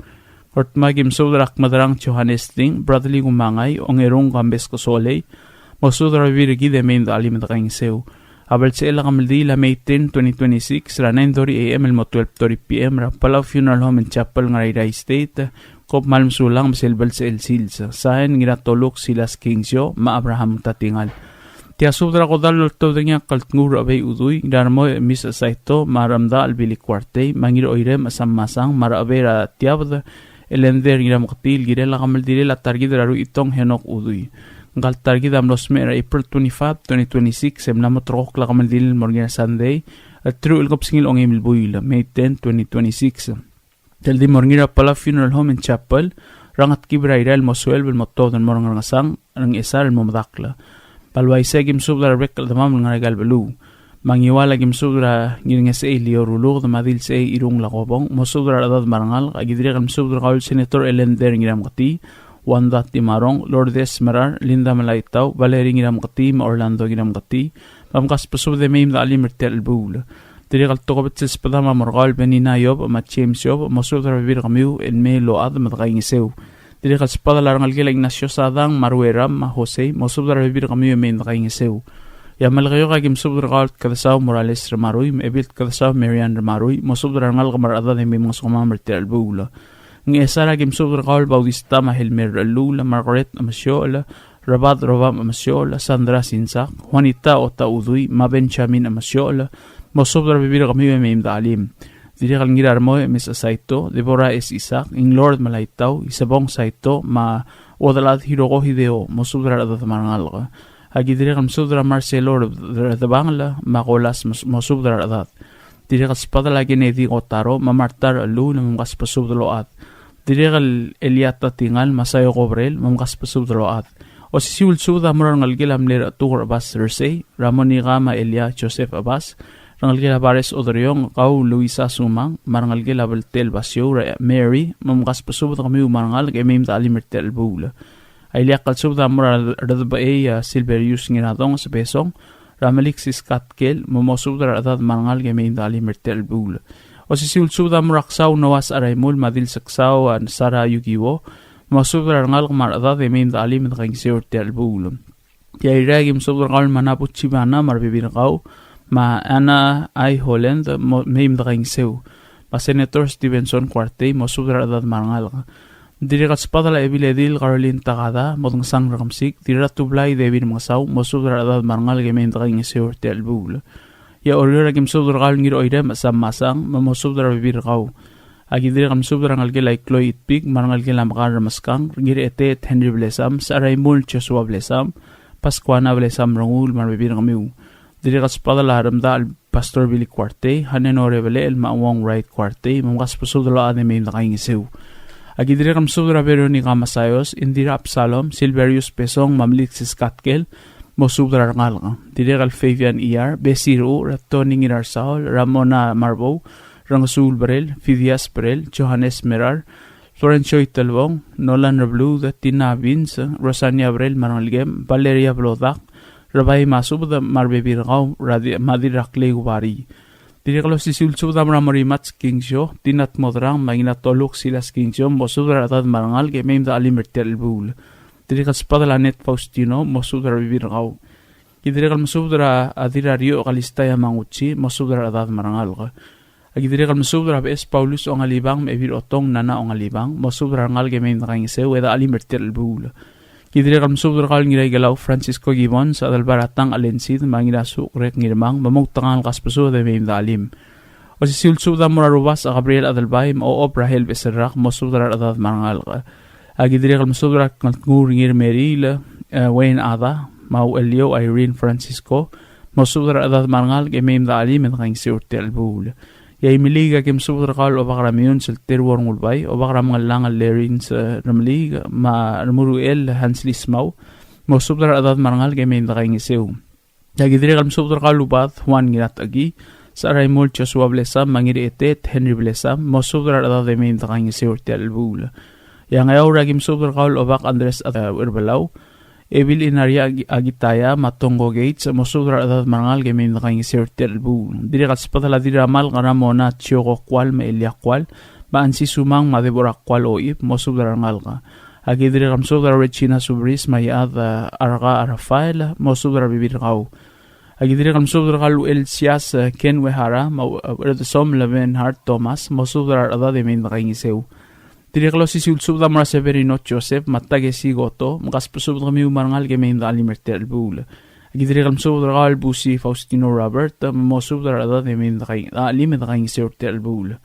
Kortma gimsudra akmadrang Johannes Ting brotherly gumangay ongerong kambes ko soley masudra bibirigi de minda alim kangiseu. Abal sa ilang kamaldi la May 10, 2026 ra 9:30 AM ilmo 12:30 PM ra Palau Funeral Home and Chapel nga Rayday State kop malm sulang masilbal sa El Sils sahen ginatolok silas kingsyo ma Abraham tatingal. Tiasudra ko dalo todnya kaltngur abay Udui darmo mis saito maramda albili kwarte mangir oirem asam-masang marabera tiabda elender ngiram katil girela kamaldi la targid Ruchitong Henok Udui. Ngal targid am losmer April 25, 2026 em namotrok la kamaldil morgen Sunday at true ilkop singil ong emil buila May 10, 2026. Del di morgira Palau Funeral Home and Chapel rangat kibra irel mosuel bel motto den morang ngasang ang isar el momadakla. Palway segim subdra rekal damam ng regal belu. Mangiwala gim subdra ngiring sa liorulog da madil sa irung lakobong mosubdra adad marangal agidire kam subdra kaul senator elender ngiram kati Wanda Timarong, Lourdes Marar, Linda Malaitaw, Valerie Ngiram Kati, Orlando Ngiram Kati, Pamkas Pasub de Maim da Ali Mertel Bul. Diri kaltokobet sa espadama morgal Benina Yob, James Yob, Masudra Bibir Kamiu, en May Load, Matakaingisew. Diri kalspada larang algila Ignacio Sadang, Marueram, Jose, Masudra Bibir Kamiu, Maim Matakaingisew. Yamal kayo kagim subdra kalt kadasaw Morales Ramaroy, Ebilt kadasaw Marian Ramaroy, Masudra Ngal Kamarada de Maim Masukama Mertel Bul. Ng esara gim subdra kaul Bautista Mahilmer Lula Margaret Amasyola Rabat Rovam Amasyola Sandra Sinsak Juanita Ota Udui Mabenchamin Amasyola Mosubdra bibir kami may imdalim diri kal ngirar mo mis saito Deborah S. Isaac ing Lord Malaitaw isabong saito ma odalat hiroko hideo mosubdra adat marangal ka agi diri kal mosubdra Marcelo Bangla makolas mosubdra adat diri kal spada lagi nedi otaro mamartar alu na mga pasubdloat diri kal Eliat tingal masayo kobrel mamkas pasubdloat o si siul suda moral ngalgilam ler tukur Abbas Thursday Ramoni Gama Elia Joseph Abbas rangalgila Bares Odriong kau Luisa Sumang marangalgila Baltel Basyo Mary mamkas pasubd kami marangal kay may talimertel bula ay liak kal suda moral radbae Silverius nginatong sa pesong Ramalik si Skatkel mamosubda radad marangal kay may talimertel bula o si siulsuda muraksaw nawas araymul madil saksaw an Sara Yugiwo masubra ngal maradad may alim kang siortel bul ya iragim subra ngal manaput chibana marbibinakaw ma ana ay Holland may kang sew pa Senator Stevenson Quarte masubra radad marangal diri kaspadala ebiledil Caroline Takada modong sang rakamsik dira tublay David Masaw masubra radad marangal kay may kang siortel bul ya orira kim subdra kal ngir oidem asam-masang mamosubdra bibirkaw agidire kam subdra ngalgilay Chloe Itpig marangal gila makar maskang ngir ete Henry Blesam sa Raymond Joshua Blesam Pascuana Blesam rangul marbibir kamiw dire kaspada laharamda al Pastor Billy Quarte hanen orevele el maawang right Quarte mamkas pasubdra ade may nakaingisew agidire kam subdra Veronica Masayos Indira Absalom Silverius Pesong Mamlik Siskatkel mosubdra ngal ka dire kal Fabian ER Besiru Tony Ngirarsal Ramona Marbo Rangasul Barel Fidias Barel Johannes Merar Florencio Italbong Nolan Rablu Tina Vince Rosania Barel Marangalgem Valeria Blodak Rabay Masubda Marbebirgaw Madirakle Gubari dire kal sisulsubda Ramarimat Kingsyo Tinat Modrang Maginatolok silas Kingsyo mosubdra atad marangal ke memda alimertel bul diri kal spadala net Faustino mosudra bibirgaw idiri kal mosudra adirario kalistaya manguchi mosudra adad marangal ka agidiri kal mosudra bes Paulus ong alibang mebir otong nana ong alibang mosudra ngal gemen kangisew eda alimertel bul idiri kal mosudra kal ngiray galaw Francisco Gibon sa adalbaratang alensid mangidasu rek ngirmang mamugtangal kaspaso de mem dalim o si silsubda morarubas a Gabriel Adalbay o Obrahel Beserrak mosudra adad marangal ka Agidiri kalmasubra kaltnguringir Merila, Wayne Ada, Mau Elio, Irene Francisco, masubra adad marangal kemim da ali med kang siurti albul. Yay miliga kem subra kal o bakramiyon sil terwar ngulbay o bakram ngalang lerin sa ramliga ma ramuru el Hansli Smau, masubra adad marangal kemim da kang siu. Agidiri kalmasubra kalubat Juan Ginat Agi, sa Raymond Joshua Blesam, Mangiri Etet, Henry Blesam, masubra adad kemim da kang siurti albul. Yang ayaw ragim subra kal o bak Andres at Urbalaw, Evil inarya agitaya matongo gates mosudra adad marangal gemin kang sirtel bu dire kaspatala dire mal karamona choko kwal me elia kwal ba ansi sumang madebora kwal oip mosudra ngalga agi dire kamsudra rechina subris mayad arga arafael mosudra bibir gau agi dire kamsudra kalu el sias ken wehara the som leven hart thomas mosudra adad gemin kang seu Dire si subda mara Severino Joseph matage si goto makaspusubda kami umarangal kami inda alimertel bul. Agidire kam subda kal busi Faustino Robert mosubda ada kami inda kay alimed kay sertel bul.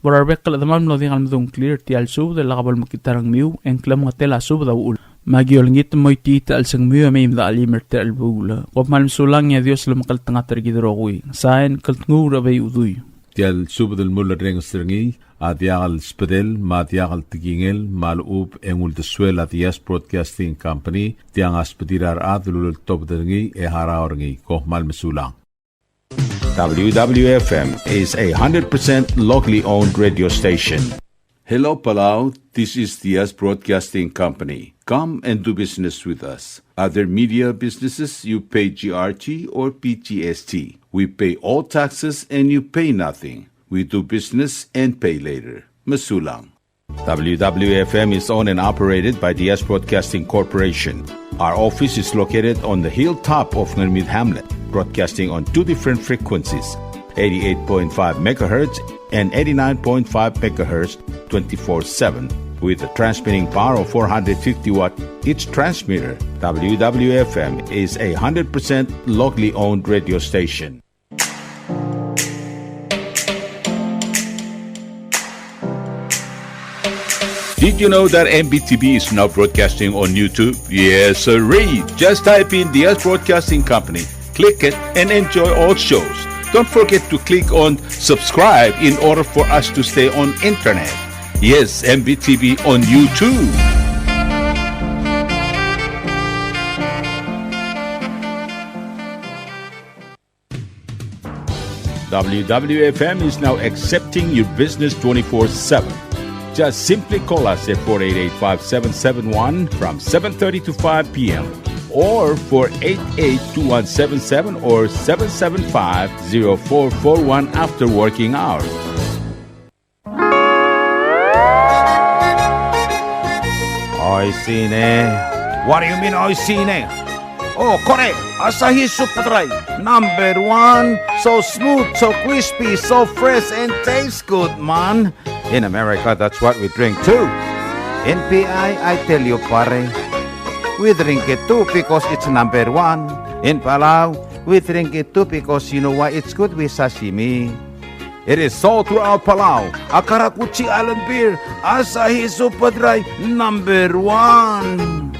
Borarbek kala daman lo dingal mdung clear ti al subda lakabal makitarang miu enklam ngatela subda ul. Magiolngit moy tita al sang miu kami inda alimertel bul. Kop malm sulang ya Dios lumakal tangater gidrogui. Saen kaltngur abay Udui. Ti al subda mulla reng stringi Adiagal Spedel, Madiagal Tigingel, Malub, Engul de Suela, Dias Broadcasting Company, Tiang Aspedirar Adlul Top Dengi, Eharaorgi, Kohmal Mesulang. WWFM is a 100% locally owned radio station. Hello, Palau. This is Dias Broadcasting Company. Come and do business with us. Other media businesses, you pay GRT or PGST. We pay all taxes and you pay nothing. We do business and pay later. Masulang. WWFM is owned and operated by DS Broadcasting Corporation. Our office is located on the hilltop of Nurmid Hamlet, broadcasting on two different frequencies, 88.5 MHz and 89.5 MHz 24/7, with a transmitting power of 450 watt each transmitter. WWFM is a 100% locally owned radio station. Did you know that MBTV is now broadcasting on YouTube? Yes, sirree. Just type in DS Broadcasting Company, click it, and enjoy all shows. Don't forget to click on subscribe in order for us to stay on internet. Yes, MBTV on YouTube. WWFM is now accepting your business 24/7. Just simply call us at 488-5771 from 7:30 to 5 p.m. or 488-2177 or 775-0441 after working hours. Oi sine. What do you mean oi sine? Oh, correct. Asahi Super Dry. Number 1. So smooth, so crispy, so fresh, and tastes good, man. In America, that's what we drink too. In PI, I tell you, pare, we drink it too because it's number 1. In Palau, we drink it too because you know why it's good with sashimi. It is sold throughout Palau. Akarakuchi Island beer, Asahi Super Dry, number 1.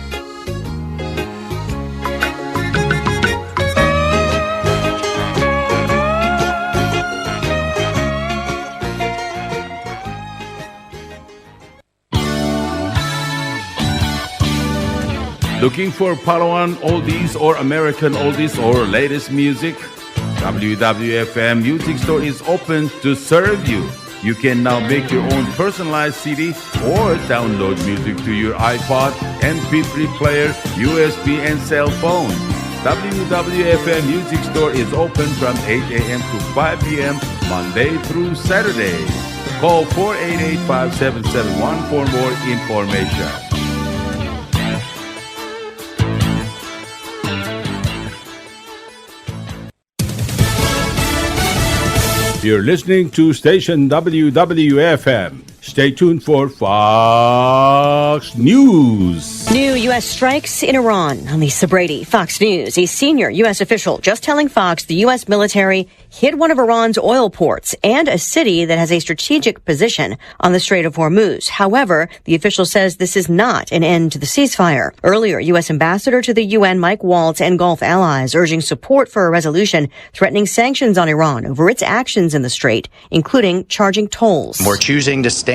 Looking for Palauan oldies or American oldies or latest music? WWFM Music Store is open to serve you. You can now make your own personalized CD or download music to your iPod, MP3 player, USB, and cell phone. WWFM Music Store is open from 8 a.m. to 5 p.m. Monday through Saturday. Call 488-5771 for more information. You're listening to station WWFM Stay tuned for Fox News. New U.S. strikes in Iran. I'm Lisa Brady, Fox News. A senior U.S. official just telling Fox the U.S. military hit one of Iran's oil ports and a city that has a strategic position on the Strait of Hormuz. However, the official says this is not an end to the ceasefire. Earlier, U.S. Ambassador to the UN Mike Waltz and Gulf allies urging support for a resolution threatening sanctions on Iran over its actions in the Strait, including charging tolls. We're choosing to stand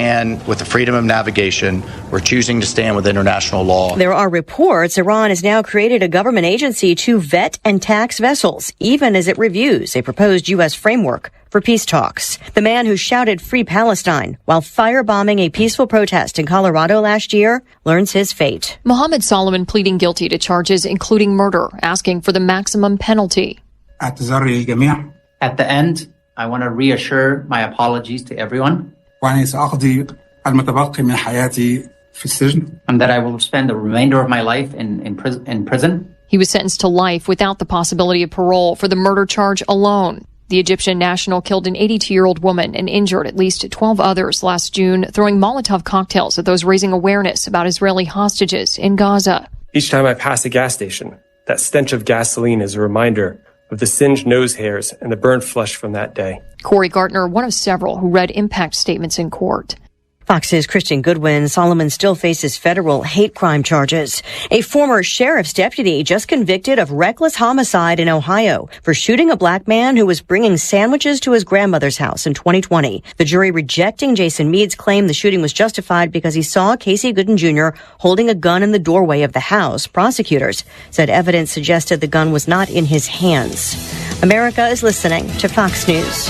with the freedom of navigation. We're choosing to stand with international law. There are reports Iran has now created a government agency to vet and tax vessels, even as it reviews a proposed U.S. framework for peace talks. The man who shouted Free Palestine while firebombing a peaceful protest in Colorado last year learns his fate. Mohammed Solomon pleading guilty to charges including murder, asking for the maximum penalty. At the end, I want to reassure my apologies to everyone. And that I will spend the remainder of my life in prison. He was sentenced to life without the possibility of parole for the murder charge alone. The Egyptian national killed an 82-year-old woman and injured at least 12 others last June, throwing Molotov cocktails at those raising awareness about Israeli hostages in Gaza. Each time I pass a gas station, that stench of gasoline is a reminder of the singed nose hairs and the burned flesh from that day. Corey Gartner, one of several who read impact statements in court. Fox's Christian Goodwin. Solomon still faces federal hate crime charges. A former sheriff's deputy just convicted of reckless homicide in Ohio for shooting a black man who was bringing sandwiches to his grandmother's house in 2020. The jury rejecting Jason Mead's claim the shooting was justified because he saw Casey Gooden Jr. holding a gun in the doorway of the house. Prosecutors said evidence suggested the gun was not in his hands. America is listening to Fox News.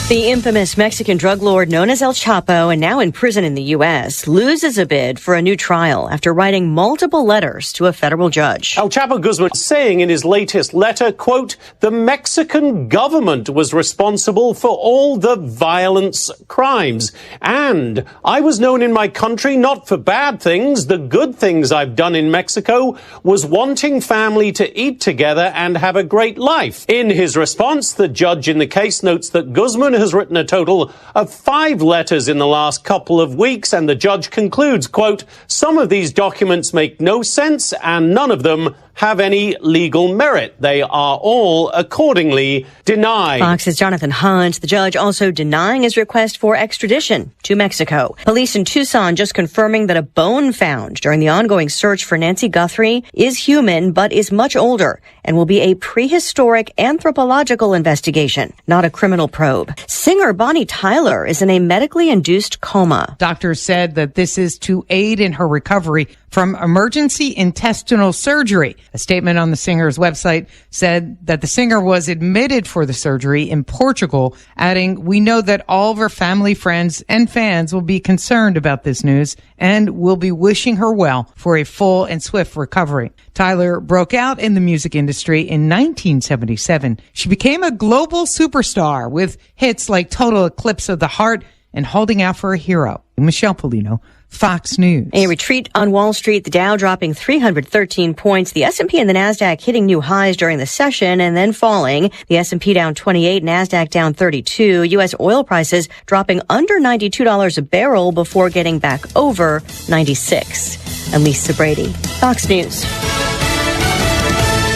The infamous Mexican drug lord known as El Chapo and now in prison in the U.S. loses a bid for a new trial after writing multiple letters to a federal judge. El Chapo Guzman saying in his latest letter, quote, the Mexican government was responsible for all the violence crimes. And I was known in my country not for bad things. The good things I've done in Mexico was wanting family to eat together and have a great life. In his response, the judge in the case notes that Guzman has written a total of 5 letters in the last couple of weeks, and the judge concludes, quote, some of these documents make no sense and none of them have any legal merit. They are all accordingly denied. Fox's Jonathan Hunt, the judge also denying his request for extradition to Mexico. Police in Tucson just confirming that a bone found during the ongoing search for Nancy Guthrie is human but is much older and will be a prehistoric anthropological investigation, not a criminal probe. Singer Bonnie Tyler is in a medically induced coma. Doctors said that this is to aid in her recovery from emergency intestinal surgery. A statement on the singer's website said that the singer was admitted for the surgery in Portugal, adding, we know that all of her family, friends, and fans will be concerned about this news and will be wishing her well for a full and swift recovery. Tyler broke out in the music industry in 1977. She became a global superstar with hits like Total Eclipse of the Heart and Holding Out for a Hero. Michelle Polino, Fox News. A retreat on Wall Street, the Dow dropping 313 points, the S&P and the Nasdaq hitting new highs during the session and then falling. The S&P down 28, Nasdaq down 32. U.S. oil prices dropping under $92 a barrel before getting back over 96. I'm Lisa Brady, Fox News.